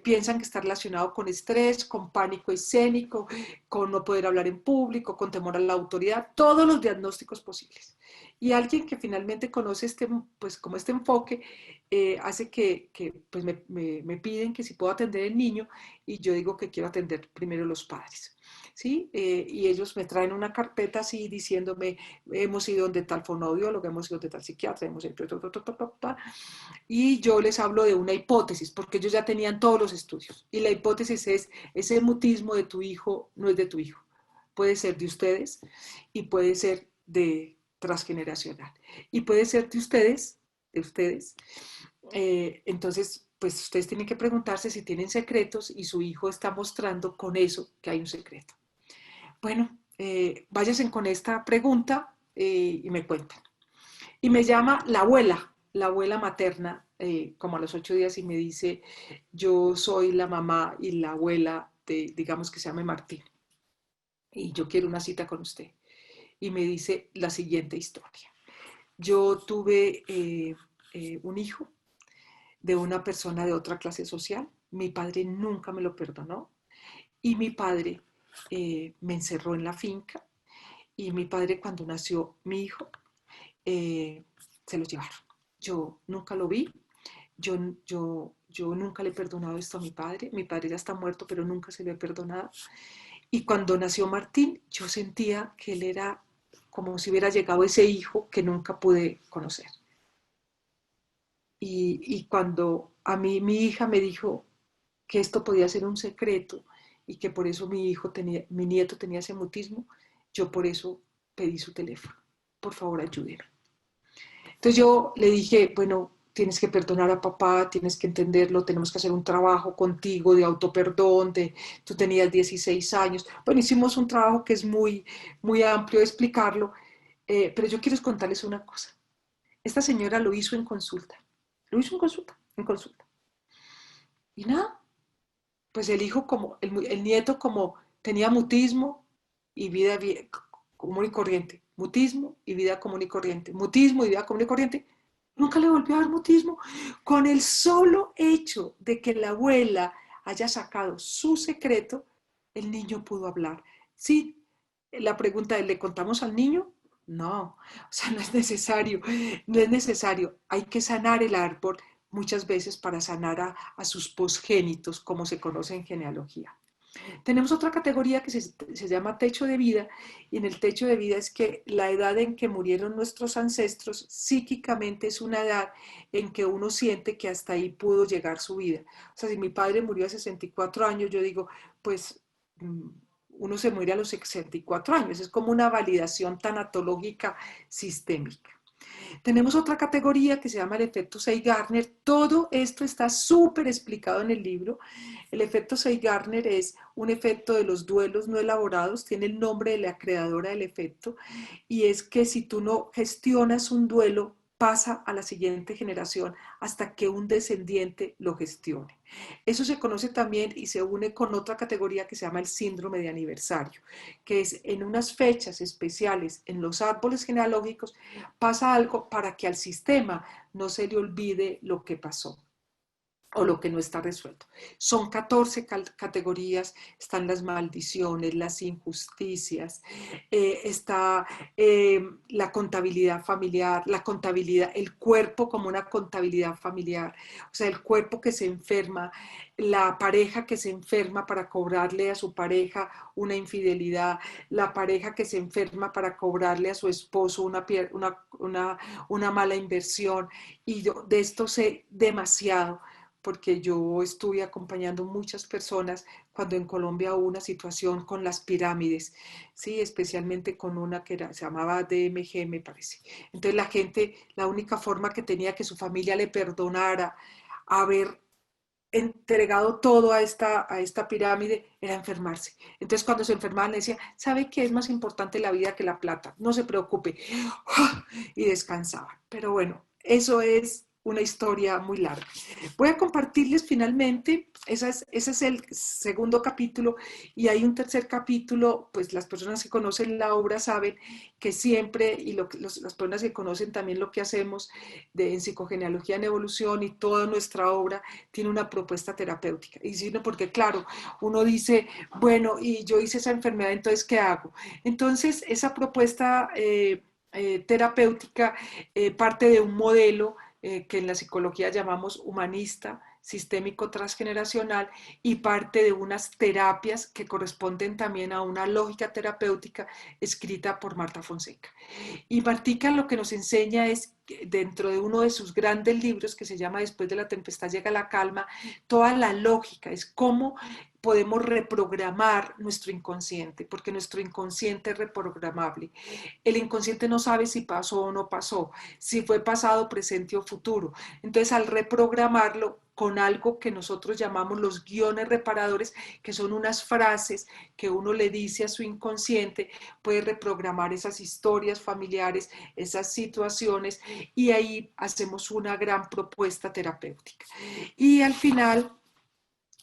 Piensan que está relacionado con estrés, con pánico escénico, con no poder hablar en público, con temor a la autoridad, todos los diagnósticos posibles. Y alguien que finalmente conoce pues, como este enfoque hace que pues me piden que si puedo atender el niño y yo digo que quiero atender primero los padres. ¿Sí? Y ellos me traen una carpeta así diciéndome, hemos ido donde tal fonoaudiólogo, hemos ido donde tal psiquiatra, hemos ido, y yo les hablo de una hipótesis, porque ellos ya tenían todos los estudios. Y la hipótesis es, ese mutismo de tu hijo no es de tu hijo, puede ser de ustedes y puede ser de transgeneracional. Y puede ser de ustedes. Entonces, pues ustedes tienen que preguntarse si tienen secretos y su hijo está mostrando con eso que hay un secreto. Bueno, váyanse con esta pregunta y me cuentan. Y me llama la abuela materna, como a los 8 días y me dice, yo soy la mamá y la abuela de, digamos que se llame Martín, y yo quiero una cita con usted. Y me dice la siguiente historia. Yo tuve un hijo de una persona de otra clase social. Mi padre nunca me lo perdonó y mi padre me encerró en la finca y mi padre cuando nació mi hijo se lo llevaron. Yo nunca lo vi, yo nunca le he perdonado esto a mi padre ya está muerto pero nunca se lo he perdonado. Y cuando nació Martín yo sentía que él era como si hubiera llegado ese hijo que nunca pude conocer. Y cuando a mí mi hija me dijo que esto podía ser un secreto y que por eso mi nieto tenía ese mutismo, yo por eso pedí su teléfono. Por favor, ayúdeme. Entonces yo le dije, bueno, tienes que perdonar a papá, tienes que entenderlo, tenemos que hacer un trabajo contigo de autoperdón, tú tenías 16 años. Bueno, hicimos un trabajo que es muy, muy amplio de explicarlo, pero yo quiero contarles una cosa. Esta señora lo hizo en consulta, en consulta. Y nada, pues el hijo como, el nieto como tenía mutismo y vida común y corriente, mutismo y vida común y corriente, mutismo y vida común y corriente, Nunca le volvió a dar mutismo. Con el solo hecho de que la abuela haya sacado su secreto, el niño pudo hablar. Sí, la pregunta es, ¿le contamos al niño? No, o sea, no es necesario, no es necesario. Hay que sanar el árbol muchas veces para sanar a sus posgénitos, como se conoce en genealogía. Tenemos otra categoría que se llama techo de vida, y en el techo de vida es que la edad en que murieron nuestros ancestros psíquicamente es una edad en que uno siente que hasta ahí pudo llegar su vida. O sea, si mi padre murió a 64 años, yo digo, pues uno se muere a los 64 años, es como una validación tanatológica sistémica. Tenemos otra categoría que se llama el efecto Seygarner. Todo esto está súper explicado en el libro. El efecto Seygarner es un efecto de los duelos no elaborados, tiene el nombre de la creadora del efecto, y es que si tú no gestionas un duelo, pasa a la siguiente generación hasta que un descendiente lo gestione. Eso se conoce también y se une con otra categoría que se llama el síndrome de aniversario, que es en unas fechas especiales en los árboles genealógicos pasa algo para que al sistema no se le olvide lo que pasó o lo que no está resuelto. Son 14 categorías, están las maldiciones, las injusticias, está la contabilidad familiar, la contabilidad, el cuerpo como una contabilidad familiar, o sea, el cuerpo que se enferma, la pareja que se enferma para cobrarle a su pareja una infidelidad, la pareja que se enferma para cobrarle a su esposo una mala inversión, y yo de esto sé demasiado porque yo estuve acompañando muchas personas cuando en Colombia hubo una situación con las pirámides, sí, especialmente con una que se llamaba DMG, me parece. Entonces la gente, la única forma que tenía que su familia le perdonara haber entregado todo a esta pirámide era enfermarse. Entonces cuando se enfermaban le decía, ¿sabe qué es más importante la vida que la plata? No se preocupe. Y descansaban. Pero bueno, eso es una historia muy larga. Voy a compartirles finalmente, ese es el segundo capítulo, y hay un tercer capítulo, pues las personas que conocen la obra saben que siempre, y las personas que conocen también lo que hacemos en psicogenealogía en evolución y toda nuestra obra tiene una propuesta terapéutica. Y sino porque, claro, uno dice, bueno, y yo hice esa enfermedad, entonces, ¿qué hago? Entonces, esa propuesta terapéutica parte de un modelo que en la psicología llamamos humanista, sistémico transgeneracional, y parte de unas terapias que corresponden también a una lógica terapéutica escrita por Marta Fonseca. Y Martica lo que nos enseña es, dentro de uno de sus grandes libros que se llama Después de la tempestad llega la calma, toda la lógica, es cómo podemos reprogramar nuestro inconsciente, porque nuestro inconsciente es reprogramable. El inconsciente no sabe si pasó o no pasó, si fue pasado, presente o futuro. Entonces, al reprogramarlo con algo que nosotros llamamos los guiones reparadores, que son unas frases que uno le dice a su inconsciente, puede reprogramar esas historias familiares, esas situaciones, y ahí hacemos una gran propuesta terapéutica. Y al final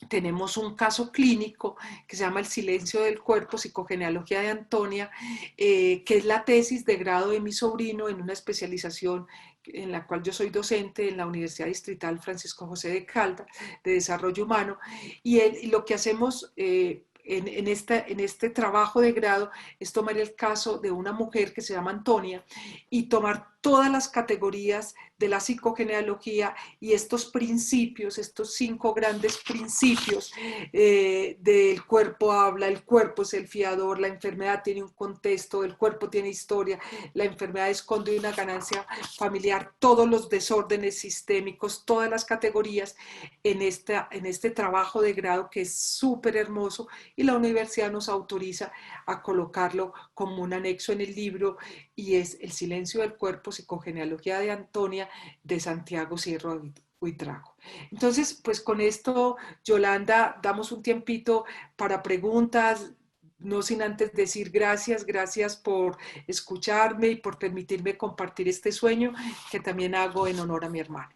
tenemos un caso clínico que se llama El silencio del cuerpo, psicogenealogía de Antonia, que es la tesis de grado de mi sobrino en una especialización en la cual yo soy docente en la Universidad Distrital Francisco José de Caldas de Desarrollo Humano, y lo que hacemos en este trabajo de grado es tomar el caso de una mujer que se llama Antonia y tomar todas las categorías de la psicogenealogía y estos principios, estos 5 grandes principios del cuerpo habla, el cuerpo es el fiador, la enfermedad tiene un contexto, el cuerpo tiene historia, la enfermedad esconde una ganancia familiar, todos los desórdenes sistémicos, todas las categorías en este trabajo de grado que es súper hermoso, y la universidad nos autoriza a colocarlo como un anexo en el libro, y es El silencio del cuerpo, psicogenealogía de Antonia, de Santiago Sierra Huitrago. Entonces, pues con esto, Yolanda, damos un tiempito para preguntas, no sin antes decir gracias, gracias por escucharme y por permitirme compartir este sueño que también hago en honor a mi hermano.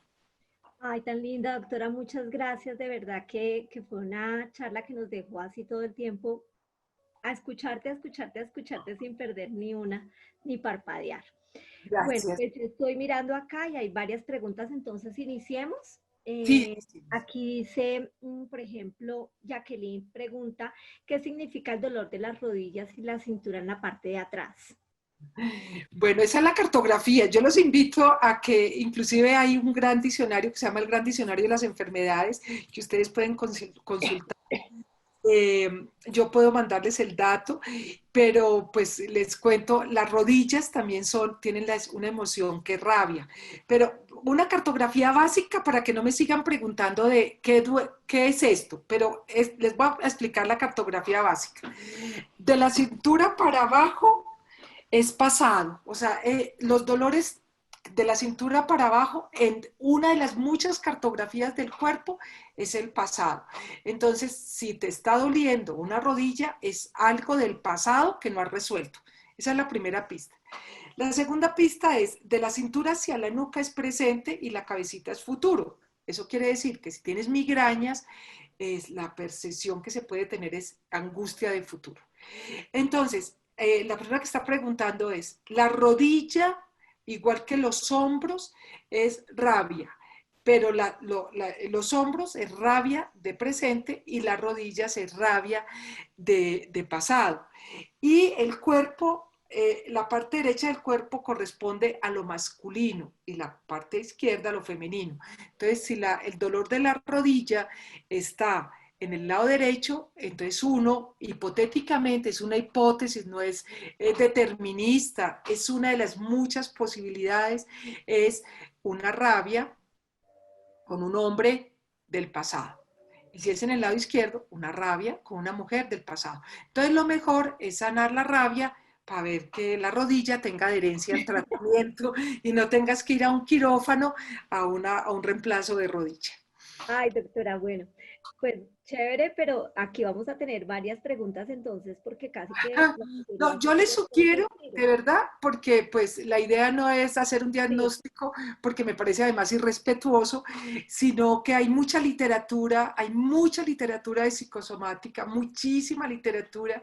Ay, tan linda, doctora, muchas gracias. De verdad que fue una charla que nos dejó así todo el tiempo a escucharte, a escucharte, a escucharte sin perder ni una, ni parpadear. Bueno, Gracias. pues yo estoy mirando acá y hay varias preguntas, entonces iniciemos. Sí, sí. Aquí dice, por ejemplo, Jacqueline pregunta, ¿qué significa el dolor de las rodillas y la cintura en la parte de atrás? Bueno, esa es la cartografía. Yo los invito a que inclusive hay un gran diccionario que se llama el Gran Diccionario de las Enfermedades, que ustedes pueden consultar. Yo puedo mandarles el dato, pero pues les cuento, las rodillas también tienen una emoción que es rabia, pero una cartografía básica para que no me sigan preguntando de qué es esto, pero les voy a explicar la cartografía básica. De la cintura para abajo es pasado, o sea, los dolores de la cintura para abajo en una de las muchas cartografías del cuerpo es el pasado. Entonces, si te está doliendo una rodilla, es algo del pasado que no has resuelto. Esa es la primera pista. La segunda pista es de la cintura hacia la nuca es presente y la cabecita es futuro. Eso quiere decir que si tienes migrañas, es la percepción que se puede tener es angustia de futuro. Entonces, la persona que está preguntando es, la rodilla, igual que los hombros, es rabia, pero los hombros es rabia de presente y las rodillas es rabia de pasado. Y el cuerpo, la parte derecha del cuerpo corresponde a lo masculino y la parte izquierda a lo femenino. Entonces, si el dolor de la rodilla está en el lado derecho, entonces uno, hipotéticamente, es una hipótesis, no es determinista, es una de las muchas posibilidades, es una rabia con un hombre del pasado. Y si es en el lado izquierdo, una rabia con una mujer del pasado. Entonces lo mejor es sanar la rabia para ver que la rodilla tenga adherencia al tratamiento y no tengas que ir a un quirófano a un reemplazo de rodilla. Ay, doctora, bueno, pues chévere, pero aquí vamos a tener varias preguntas entonces, porque casi que la No, mayoría yo son les directas sugiero, contigo. de verdad, porque pues la idea no es hacer un Sí, diagnóstico, porque me parece además irrespetuoso, sino que hay mucha literatura de psicosomática, muchísima literatura.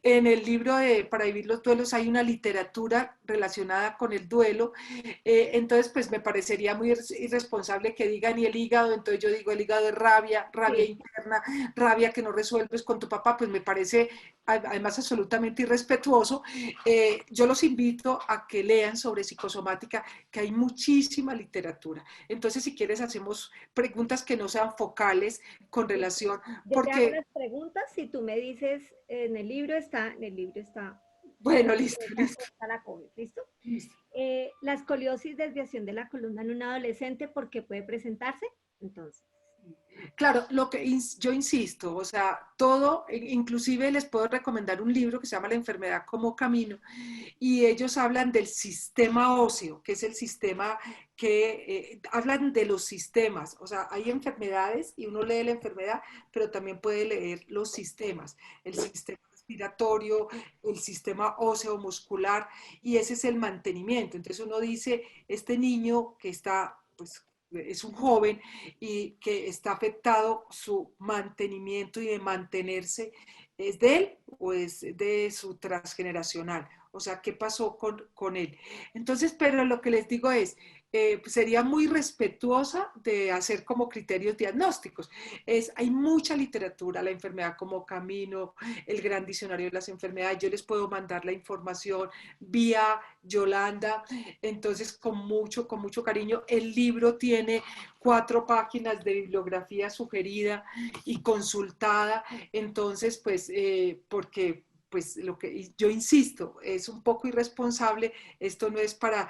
En el libro de Para vivir los duelos hay una literatura relacionada con el duelo, entonces pues me parecería muy irresponsable que digan y el hígado, entonces yo digo el hígado es rabia, rabia sí. interna, rabia que no resuelves con tu papá, pues me parece además absolutamente irrespetuoso. Yo los invito a que lean sobre psicosomática, que hay muchísima literatura. Entonces, si quieres, hacemos preguntas que no sean focales con Listo. relación, Yo te hago porque, las preguntas, si tú me dices, en el libro está, bueno, listo, esta, listo, esta la coges, ¿listo? listo. La escoliosis, desviación de la columna en un adolescente, ¿por qué puede presentarse? Entonces, Claro, lo que yo insisto, o sea, todo, inclusive les puedo recomendar un libro que se llama La enfermedad como camino, y ellos hablan del sistema óseo, que es el sistema que hablan de los sistemas, o sea, hay enfermedades y uno lee la enfermedad, pero también puede leer los sistemas, el sistema respiratorio, el sistema óseo muscular, y ese es el mantenimiento. Entonces uno dice, este niño que está, pues, es un joven y que está afectado su mantenimiento y de mantenerse, ¿es de él o es de su transgeneracional? O sea, ¿qué pasó con él? Entonces, pero lo que les digo es, sería muy respetuosa de hacer como criterios diagnósticos. Hay mucha literatura, la enfermedad como camino, el gran diccionario de las enfermedades, yo les puedo mandar la información vía Yolanda, entonces con mucho cariño. El libro tiene 4 páginas de bibliografía sugerida y consultada, entonces pues porque pues lo que yo insisto, es un poco irresponsable, esto no es para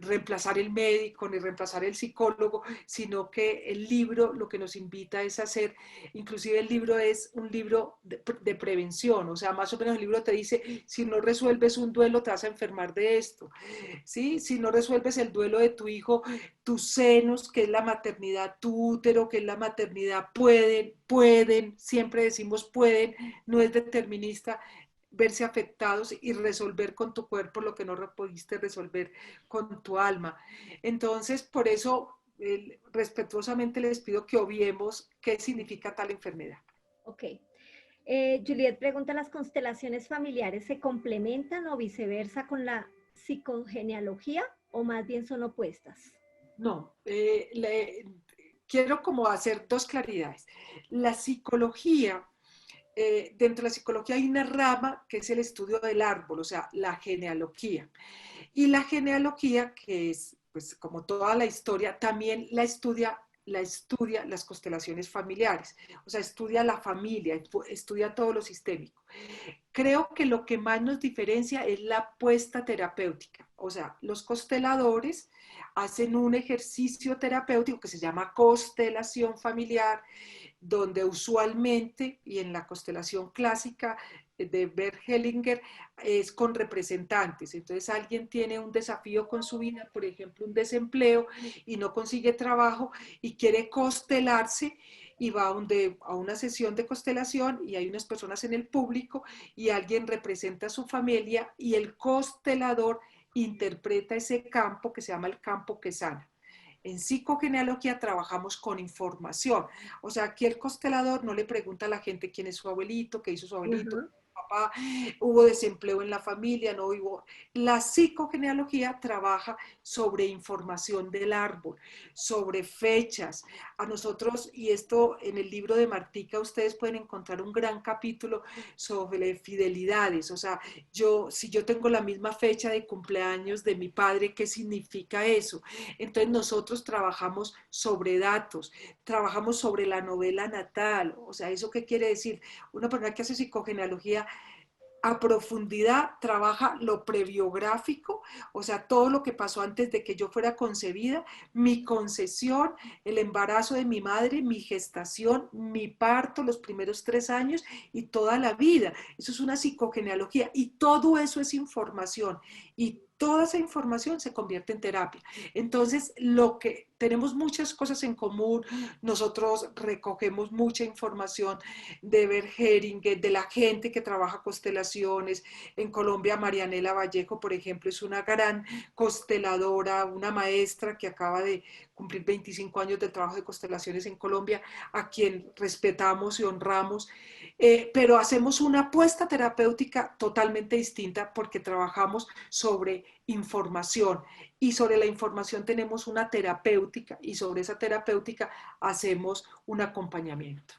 reemplazar el médico ni reemplazar el psicólogo, sino que el libro lo que nos invita es a hacer, inclusive el libro es un libro de prevención, o sea, más o menos el libro te dice, si no resuelves un duelo te vas a enfermar de esto, ¿sí? Si no resuelves el duelo de tu hijo, tus senos, que es la maternidad, tu útero, que es la maternidad, siempre decimos pueden, no es determinista, verse afectados y resolver con tu cuerpo lo que no pudiste resolver con tu alma. Entonces, por eso, respetuosamente les pido que obviemos qué significa tal enfermedad. ok. Juliet pregunta, ¿las constelaciones familiares se complementan o viceversa con la psicogenealogía o más bien son opuestas? No, quiero como hacer dos claridades. La psicología, dentro de la psicología hay una rama que es el estudio del árbol, o sea, la genealogía. Y la genealogía, que es pues como toda la historia, también la estudia las constelaciones familiares, o sea, estudia la familia, estudia todo lo sistémico. Creo que lo que más nos diferencia es la apuesta terapéutica, o sea, los consteladores hacen un ejercicio terapéutico que se llama constelación familiar, donde usualmente, y en la constelación clásica de Bert Hellinger, es con representantes. Entonces alguien tiene un desafío con su vida, por ejemplo, un desempleo y no consigue trabajo y quiere constelarse y va a una sesión de constelación y hay unas personas en el público y alguien representa a su familia y el constelador interpreta ese campo que se llama el campo que sana. En psicogenealogía trabajamos con información. O sea, aquí el constelador no le pregunta a la gente quién es su abuelito, qué hizo su abuelito, Ajá. papá, hubo desempleo en la familia, no hubo. La psicogenealogía trabaja sobre información del árbol, sobre fechas. A nosotros, y esto en el libro de Martica, ustedes pueden encontrar un gran capítulo sobre fidelidades. O sea, si yo tengo la misma fecha de cumpleaños de mi padre, ¿qué significa eso? Entonces nosotros trabajamos sobre datos, trabajamos sobre la novela natal, o sea, ¿eso qué quiere decir? Una persona que hace psicogenealogía a profundidad trabaja lo prebiográfico, o sea, todo lo que pasó antes de que yo fuera concebida, mi concesión, el embarazo de mi madre, mi gestación, mi parto, los primeros 3 años y toda la vida. Eso es una psicogenealogía y todo eso es información y toda esa información se convierte en terapia. Entonces, lo que tenemos muchas cosas en común, nosotros recogemos mucha información de Bergeringer, de la gente que trabaja constelaciones. En Colombia, Marianela Vallejo, por ejemplo, es una gran consteladora, una maestra que acaba de cumplir 25 años del trabajo de constelaciones en Colombia, a quien respetamos y honramos. Pero hacemos una apuesta terapéutica totalmente distinta porque trabajamos sobre información y sobre la información tenemos una terapéutica y sobre esa terapéutica hacemos un acompañamiento.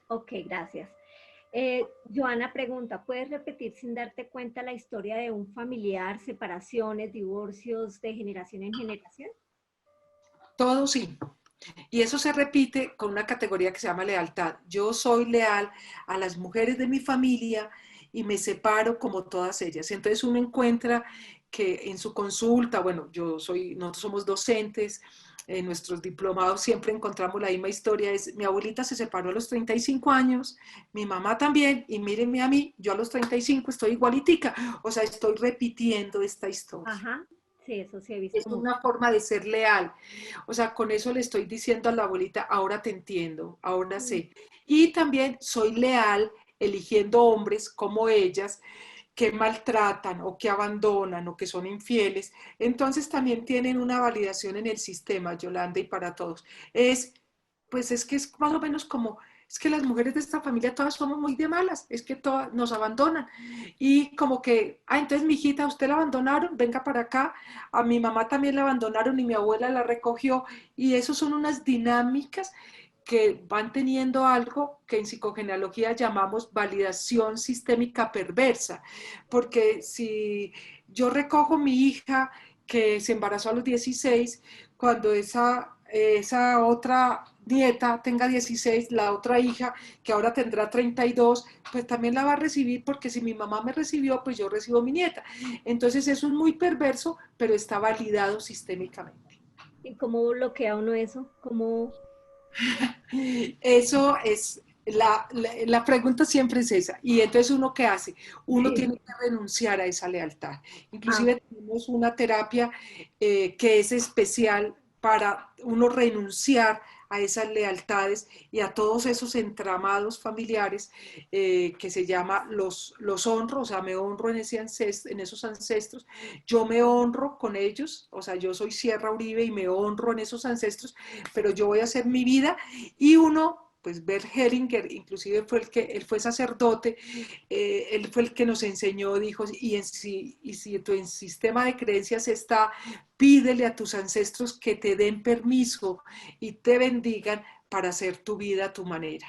Ok, gracias. Joana pregunta, ¿puedes repetir sin darte cuenta la historia de un familiar, separaciones, divorcios de generación en generación? Todo sí. Y eso se repite con una categoría que se llama lealtad. Yo soy leal a las mujeres de mi familia y me separo como todas ellas. Entonces uno encuentra que en su consulta, bueno, nosotros somos docentes, en nuestros diplomados siempre encontramos la misma historia, es mi abuelita se separó a los 35 años, mi mamá también, y mírenme a mí, yo a los 35 estoy igualitica, o sea, estoy repitiendo esta historia. Ajá, sí, eso sí he Es visto mucho. una forma de ser leal. O sea, con eso le estoy diciendo a la abuelita, ahora te entiendo, ahora Mm. sé. Y también soy leal eligiendo hombres como ellas que maltratan o que abandonan o que son infieles. Entonces también tienen una validación en el sistema, Yolanda, y para todos. Pues es que es más o menos como, es que las mujeres de esta familia todas somos muy de malas, es que todas nos abandonan. Y como que, entonces mi hijita, usted la abandonaron, venga para acá, a mi mamá también la abandonaron y mi abuela la recogió. Y eso son unas dinámicas que van teniendo algo que en psicogenealogía llamamos validación sistémica perversa, porque si yo recojo mi hija que se embarazó a los 16, cuando esa otra nieta tenga 16, la otra hija que ahora tendrá 32, pues también la va a recibir porque si mi mamá me recibió, pues yo recibo mi nieta. Entonces eso es muy perverso, pero está validado sistémicamente. ¿Y cómo bloquea uno eso? ¿Cómo? Eso es, la pregunta siempre es esa. Y entonces uno qué hace? Uno Sí. tiene que renunciar a esa lealtad. Ah, Inclusive tenemos una terapia que es especial para uno renunciar a esas lealtades y a todos esos entramados familiares que se llama los honro, o sea, me honro en esos ancestros, yo me honro con ellos, o sea, yo soy Sierra Uribe y me honro en esos ancestros, pero yo voy a hacer mi vida y uno pues Bert Hellinger, inclusive él fue sacerdote, él fue el que nos enseñó, dijo, y si tu sistema de creencias está, pídele a tus ancestros que te den permiso y te bendigan para hacer tu vida a tu manera.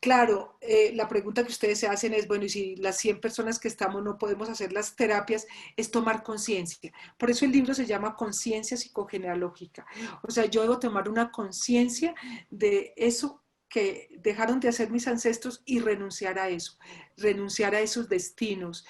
Claro, la pregunta que ustedes se hacen es, bueno, y si las 100 personas que estamos no podemos hacer las terapias, es tomar conciencia. Por eso el libro se llama Conciencia Psicogenealógica. O sea, yo debo tomar una conciencia de eso que dejaron de hacer mis ancestros y renunciar a eso, renunciar a esos destinos.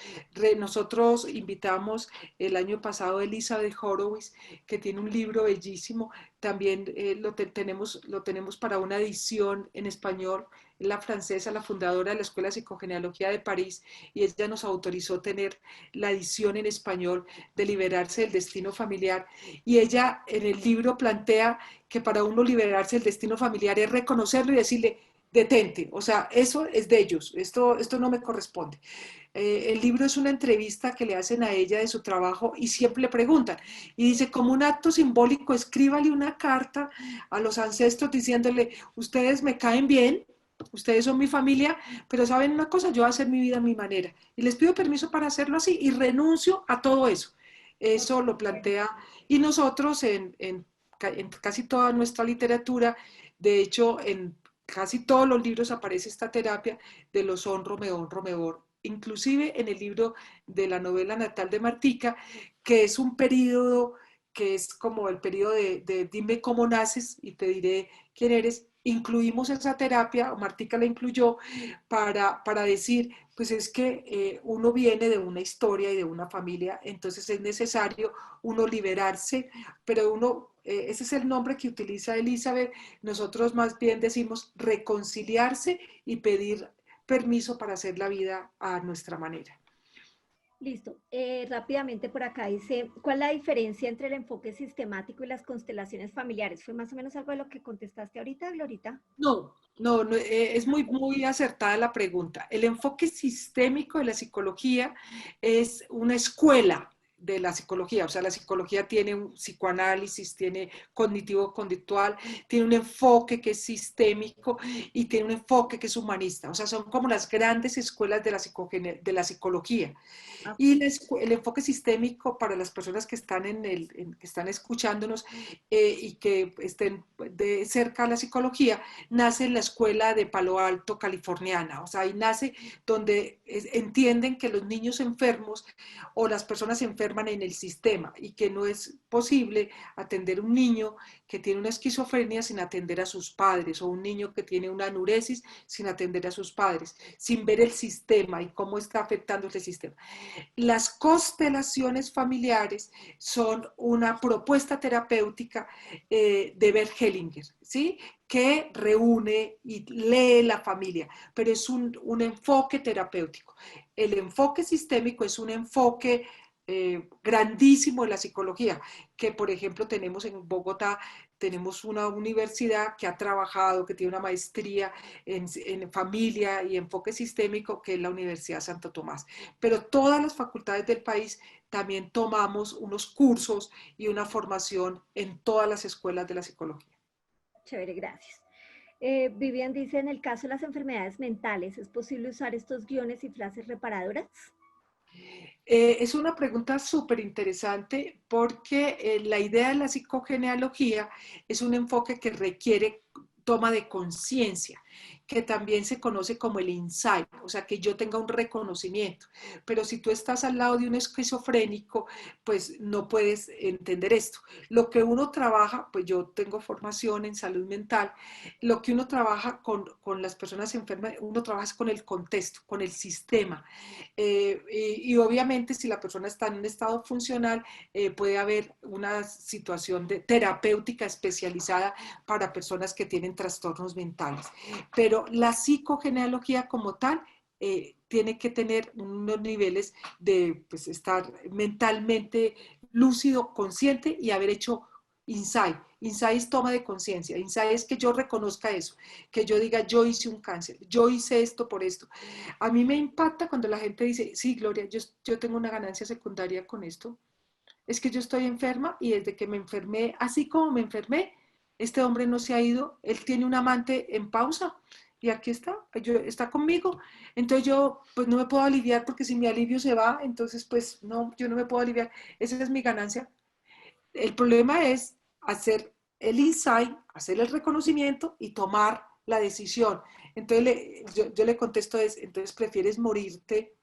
Nosotros invitamos el año pasado a Elizabeth Horowitz, que tiene un libro bellísimo, también lo tenemos para una edición en español, la francesa, la fundadora de la Escuela de Psicogenealogía de París, y ella nos autorizó tener la edición en español de Liberarse del Destino Familiar. Y ella en el libro plantea que para uno liberarse del destino familiar es reconocerlo y decirle, detente, o sea, eso es de ellos, esto no me corresponde. El libro es una entrevista que le hacen a ella de su trabajo y siempre le preguntan. Y dice, como un acto simbólico, escríbale una carta a los ancestros diciéndole, ustedes me caen bien, ustedes son mi familia, pero saben una cosa, yo voy a hacer mi vida a mi manera. Y les pido permiso para hacerlo así y renuncio a todo eso. Eso lo plantea. Y nosotros en casi toda nuestra literatura, de hecho, en casi todos los libros aparece esta terapia de los honro, me honro, me honro. Inclusive en el libro de la novela natal de Martica, que es un periodo que es como el periodo de dime cómo naces y te diré quién eres, incluimos esa terapia, o Martica la incluyó, para decir, pues es que uno viene de una historia y de una familia, entonces es necesario uno liberarse, pero uno, ese es el nombre que utiliza Elizabeth, nosotros más bien decimos reconciliarse y pedir permiso para hacer la vida a nuestra manera. Listo. Rápidamente por acá dice, ¿cuál es la diferencia entre el enfoque sistemático y las constelaciones familiares? Fue más o menos algo de lo que contestaste ahorita, Glorita. No, es muy acertada la pregunta. El enfoque sistémico de la psicología es una escuela de la psicología, o sea, la psicología tiene un psicoanálisis, tiene cognitivo-conductual, tiene un enfoque que es sistémico y tiene un enfoque que es humanista, o sea, son como las grandes escuelas de la psicología. Y el enfoque sistémico para las personas que están, que están escuchándonos y que estén de cerca a la psicología, nace en la escuela de Palo Alto, californiana. O sea, ahí nace donde entienden que los niños enfermos o las personas se enferman en el sistema y que no es posible atender un niño que tiene una esquizofrenia sin atender a sus padres o un niño que tiene una anuresis sin atender a sus padres, sin ver el sistema y cómo está afectando ese sistema. Las constelaciones familiares son una propuesta terapéutica de Bert Hellinger, ¿sí? Que reúne y lee la familia, pero es un enfoque terapéutico. El enfoque sistémico es un enfoque grandísimo de la psicología, que por ejemplo tenemos en Bogotá, tenemos una universidad que ha trabajado, que tiene una maestría en familia y enfoque sistémico, que es la Universidad Santo Tomás. Pero todas las facultades del país también tomamos unos cursos y una formación en todas las escuelas de la psicología. Chévere, gracias. Vivian dice, en el caso de las enfermedades mentales, ¿es posible usar estos guiones y frases reparadoras? Es una pregunta súper interesante porque la idea de la psicogenealogía es un enfoque que requiere toma de conciencia, que también se conoce como el insight, o sea, que yo tenga un reconocimiento. Pero si tú estás al lado de un esquizofrénico, pues no puedes entender esto. Lo que uno trabaja, pues yo tengo formación en salud mental, lo que uno trabaja con las personas enfermas, uno trabaja con el contexto, con el sistema. Y obviamente si la persona está en un estado funcional, puede haber una situación de terapéutica especializada para personas que tienen trastornos mentales. Pero la psicogenealogía como tal tiene que tener unos niveles de pues, estar mentalmente lúcido, consciente y haber hecho insight. Insight es toma de conciencia. Insight es que yo reconozca eso, que yo diga, yo hice un cáncer, yo hice esto por esto. A mí me impacta cuando la gente dice, sí, Gloria, yo tengo una ganancia secundaria con esto. Es que yo estoy enferma y desde que me enfermé, así como me enfermé, este hombre no se ha ido, él tiene un amante en pausa y aquí está, está conmigo. Entonces yo pues no me puedo aliviar porque si mi alivio se va, entonces pues no, yo no me puedo aliviar. Esa es mi ganancia. El problema es hacer el insight, hacer el reconocimiento y tomar la decisión. Entonces yo le contesto es, entonces prefieres morirte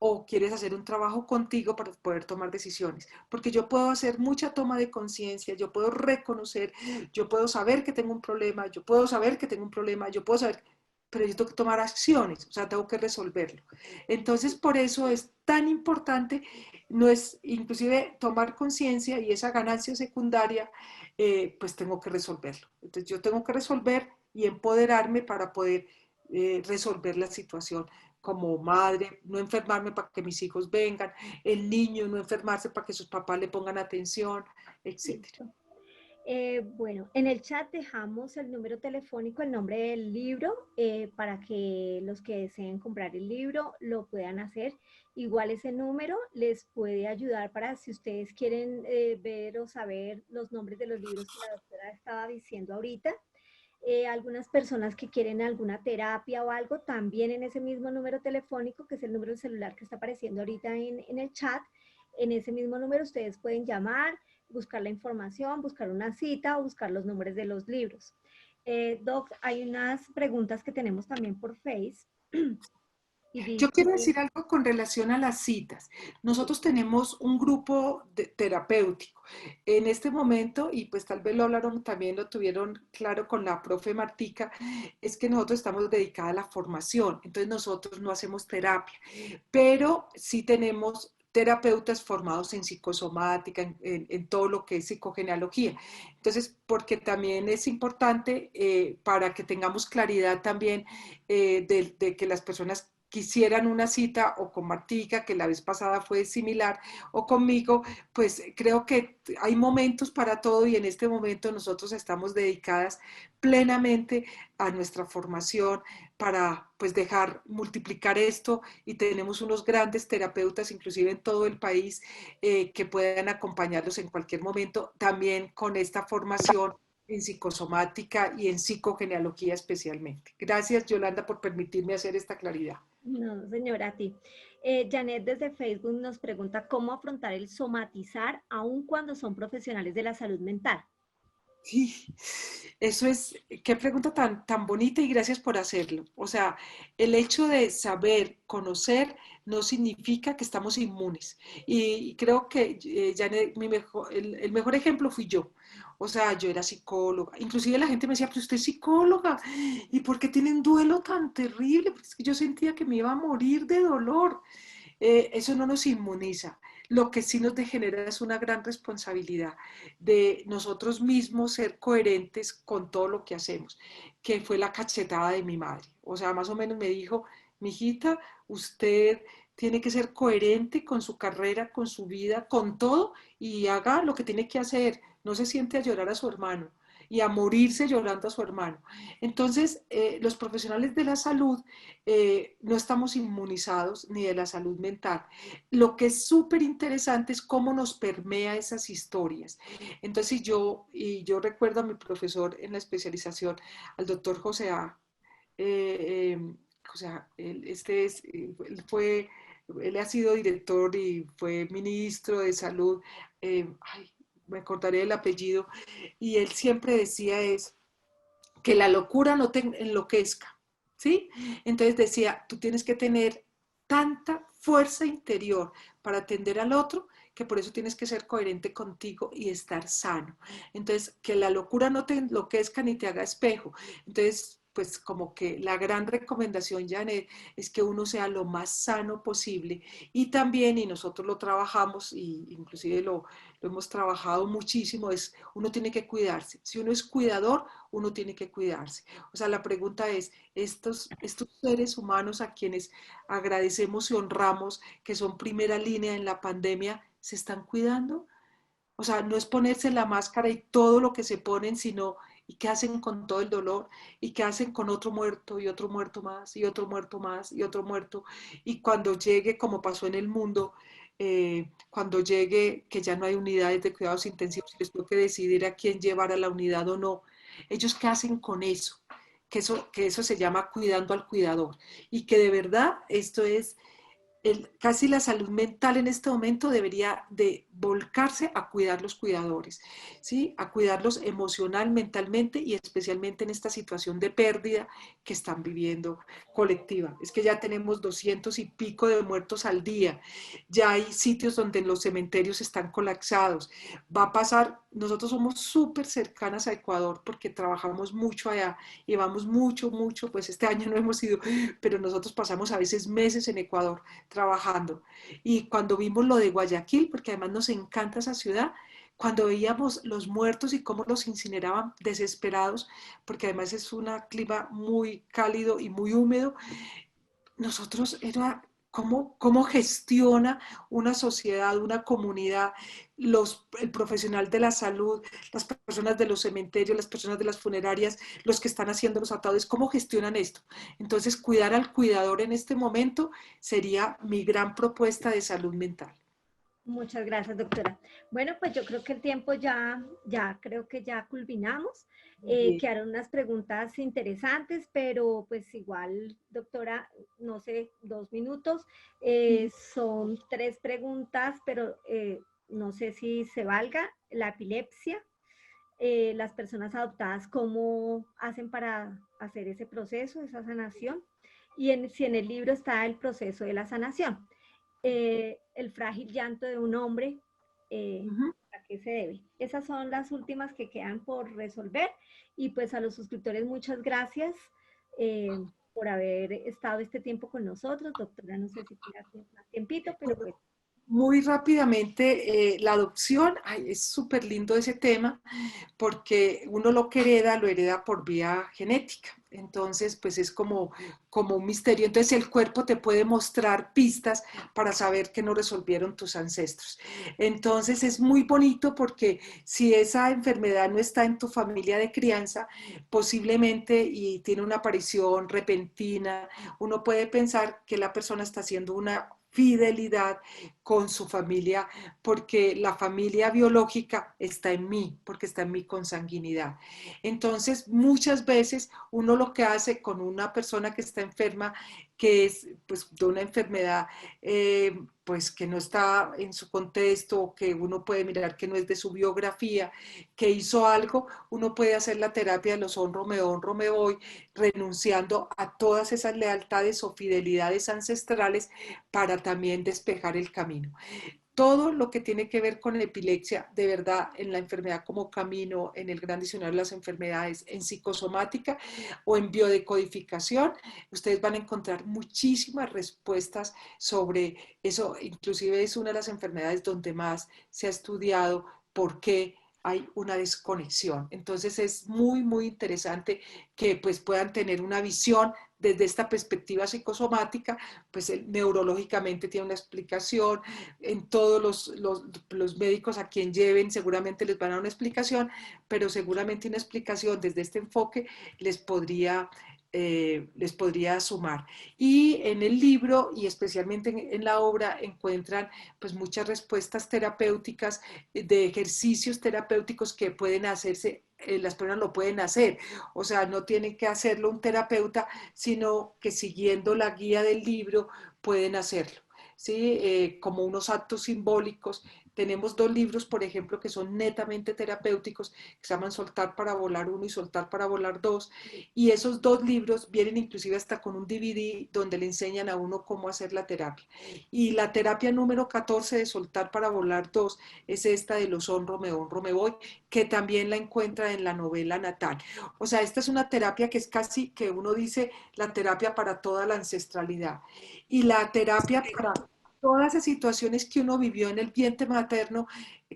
o quieres hacer un trabajo contigo para poder tomar decisiones. Porque yo puedo hacer mucha toma de conciencia, yo puedo reconocer, yo puedo saber que tengo un problema, yo puedo saber que tengo un problema, yo puedo saber, pero yo tengo que tomar acciones, o sea, tengo que resolverlo. Entonces, por eso es tan importante, no es inclusive tomar conciencia y esa ganancia secundaria, pues tengo que resolverlo. Entonces, yo tengo que resolver y empoderarme para poder resolver la situación como madre, no enfermarme para que mis hijos vengan, el niño no enfermarse para que sus papás le pongan atención, etcétera. Listo. Bueno, en el chat dejamos el número telefónico, el nombre del libro, para que los que deseen comprar el libro lo puedan hacer. Igual ese número les puede ayudar para si ustedes quieren ver o saber los nombres de los libros que la doctora estaba diciendo ahorita. Algunas personas que quieren alguna terapia o algo, también en ese mismo número telefónico, que es el número celular que está apareciendo ahorita en el chat, en ese mismo número ustedes pueden llamar, buscar la información, buscar una cita o buscar los nombres de los libros. Doc, hay unas preguntas que tenemos también por Face y Yo dice, quiero decir algo con relación a las citas. Nosotros tenemos un grupo terapéutico. En este momento, y pues tal vez lo hablaron también, lo tuvieron claro con la profe Martica, es que nosotros estamos dedicados a la formación. Entonces nosotros no hacemos terapia, pero sí tenemos terapeutas formados en psicosomática, en todo lo que es psicogenealogía. Entonces, porque también es importante para que tengamos claridad también de que las personas quisieran una cita o con Martica, que la vez pasada fue similar, o conmigo, pues creo que hay momentos para todo y en este momento nosotros estamos dedicadas plenamente a nuestra formación para pues dejar multiplicar esto y tenemos unos grandes terapeutas inclusive en todo el país que puedan acompañarlos en cualquier momento también con esta formación en psicosomática y en psicogenealogía especialmente. Gracias, Yolanda, por permitirme hacer esta claridad. no, señora, a ti. Janet desde Facebook nos pregunta cómo afrontar el somatizar aun cuando son profesionales de la salud mental. Sí, eso es, qué pregunta tan bonita y gracias por hacerlo. O sea, el hecho de saber, conocer, no significa que estamos inmunes. Y creo que, Janet, el mejor ejemplo fui yo. O sea, yo era psicóloga. Inclusive la gente me decía, pero usted es psicóloga. ¿Y por qué tiene un duelo tan terrible? Porque es que yo sentía que me iba a morir de dolor. Eso no nos inmuniza. Lo que sí nos genera es una gran responsabilidad de nosotros mismos ser coherentes con todo lo que hacemos, que fue la cachetada de mi madre. O sea, más o menos me dijo, mijita, usted tiene que ser coherente con su carrera, con su vida, con todo y haga lo que tiene que hacer. No se siente a llorar a su hermano y a morirse llorando a su hermano. Entonces, los profesionales de la salud no estamos inmunizados ni de la salud mental. Lo que es súper interesante es cómo nos permea esas historias. Entonces yo recuerdo a mi profesor en la especialización, al doctor José A. O sea, él ha sido director y fue ministro de salud, ay, me acordaré el apellido, y él siempre decía es que la locura no te enloquezca, ¿sí? Entonces decía, tú tienes que tener tanta fuerza interior para atender al otro, que por eso tienes que ser coherente contigo y estar sano. Entonces, que la locura no te enloquezca ni te haga espejo. Entonces, pues como que la gran recomendación, Janet, es que uno sea lo más sano posible y también, y nosotros lo trabajamos, y inclusive lo hemos trabajado muchísimo, es uno tiene que cuidarse. Si uno es cuidador, uno tiene que cuidarse. O sea, la pregunta es, estos seres humanos a quienes agradecemos y honramos, que son primera línea en la pandemia, ¿se están cuidando? O sea, no es ponerse la máscara y todo lo que se ponen, sino y qué hacen con todo el dolor y qué hacen con otro muerto y otro muerto más y otro muerto más y otro muerto. Y cuando llegue, como pasó en el mundo, cuando llegue que ya no hay unidades de cuidados intensivos y les tengo que decidir a quién llevar a la unidad o no, ellos qué hacen con eso, que eso se llama cuidando al cuidador y que de verdad esto es casi la salud mental en este momento debería de volcarse a cuidar los cuidadores, ¿sí? A cuidarlos emocional, mentalmente y especialmente en esta situación de pérdida que están viviendo colectiva. Es que ya tenemos 200 y pico de muertos al día, ya hay sitios donde los cementerios están colapsados. Va a pasar, nosotros somos súper cercanas a Ecuador porque trabajamos mucho allá y vamos mucho, pues este año no hemos ido, pero nosotros pasamos a veces meses en Ecuador trabajando. Y cuando vimos lo de Guayaquil, porque además nos encanta esa ciudad, cuando veíamos los muertos y cómo los incineraban desesperados, porque además es un clima muy cálido y muy húmedo, nosotros era cómo gestiona una sociedad, una comunidad, el profesional de la salud, las personas de los cementerios, las personas de las funerarias, los que están haciendo los ataúdes, cómo gestionan esto. Entonces, cuidar al cuidador en este momento sería mi gran propuesta de salud mental. Muchas gracias, doctora. Bueno, pues yo creo que el tiempo ya creo que ya culminamos. Bien. Quedaron unas preguntas interesantes, pero pues igual, doctora, no sé, 2 minutos. Son 3 preguntas, pero no sé si se valga. La epilepsia, las personas adoptadas, ¿cómo hacen para hacer ese proceso, esa sanación? Y si en el libro está el proceso de la sanación. El frágil llanto de un hombre, Ujú. ¿a qué se debe? Esas son las últimas que quedan por resolver y pues a los suscriptores muchas gracias por haber estado este tiempo con nosotros. Doctora, no sé si tenga más tiempito, pero pues Muy rápidamente, la adopción, ay, es súper lindo ese tema, porque uno lo hereda por vía genética. Entonces, pues es como un misterio. Entonces, el cuerpo te puede mostrar pistas para saber que no resolvieron tus ancestros. Entonces, es muy bonito porque si esa enfermedad no está en tu familia de crianza, posiblemente y tiene una aparición repentina, uno puede pensar que la persona está haciendo una fidelidad con su familia, porque la familia biológica está en mí, porque está en mi consanguinidad. Entonces, muchas veces uno lo que hace con una persona que está enferma, que es pues de una enfermedad pues que no está en su contexto, que uno puede mirar que no es de su biografía, que hizo algo, uno puede hacer la terapia de los honro, me voy, renunciando a todas esas lealtades o fidelidades ancestrales para también despejar el camino. Todo lo que tiene que ver con epilepsia, de verdad, en la enfermedad como camino, en el gran diccionario de las enfermedades, en psicosomática o en biodecodificación, ustedes van a encontrar muchísimas respuestas sobre eso. Inclusive es una de las enfermedades donde más se ha estudiado por qué hay una desconexión. Entonces es muy interesante que pues puedan tener una visión desde esta perspectiva psicosomática, pues neurológicamente tiene una explicación, en todos los médicos a quien lleven seguramente les van a dar una explicación, pero seguramente una explicación desde este enfoque les podría sumar. Y en el libro y especialmente en la obra encuentran pues muchas respuestas terapéuticas de ejercicios terapéuticos que pueden hacerse, las personas lo pueden hacer, o sea, no tienen que hacerlo un terapeuta, sino que siguiendo la guía del libro pueden hacerlo. ¿Sí? Como unos actos simbólicos. Tenemos 2 libros, por ejemplo, que son netamente terapéuticos, que se llaman Soltar para Volar 1 y Soltar para Volar 2, y esos 2 libros vienen inclusive hasta con un DVD donde le enseñan a uno cómo hacer la terapia. Y la terapia número 14 de Soltar para Volar 2 es esta de los honro, me voy, que también la encuentra en la novela natal. O sea, esta es una terapia que es casi que uno dice la terapia para toda la ancestralidad. Y la terapia para todas esas situaciones que uno vivió en el vientre materno,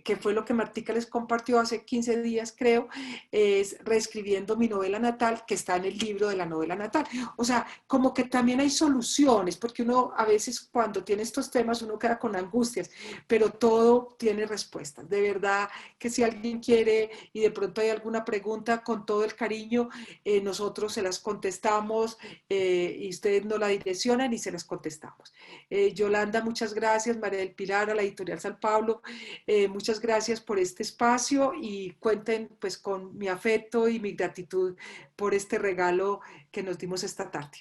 que fue lo que Martica les compartió hace 15 días, creo, es Reescribiendo mi novela natal, que está en el libro de la novela natal. O sea, como que también hay soluciones, porque uno a veces cuando tiene estos temas uno queda con angustias, pero todo tiene respuestas. De verdad que si alguien quiere y de pronto hay alguna pregunta, con todo el cariño, nosotros se las contestamos y ustedes nos la direccionan y se las contestamos. Yolanda, muchas muchas gracias, María del Pilar, a la editorial San Pablo, muchas gracias por este espacio y cuenten pues con mi afecto y mi gratitud por este regalo que nos dimos esta tarde.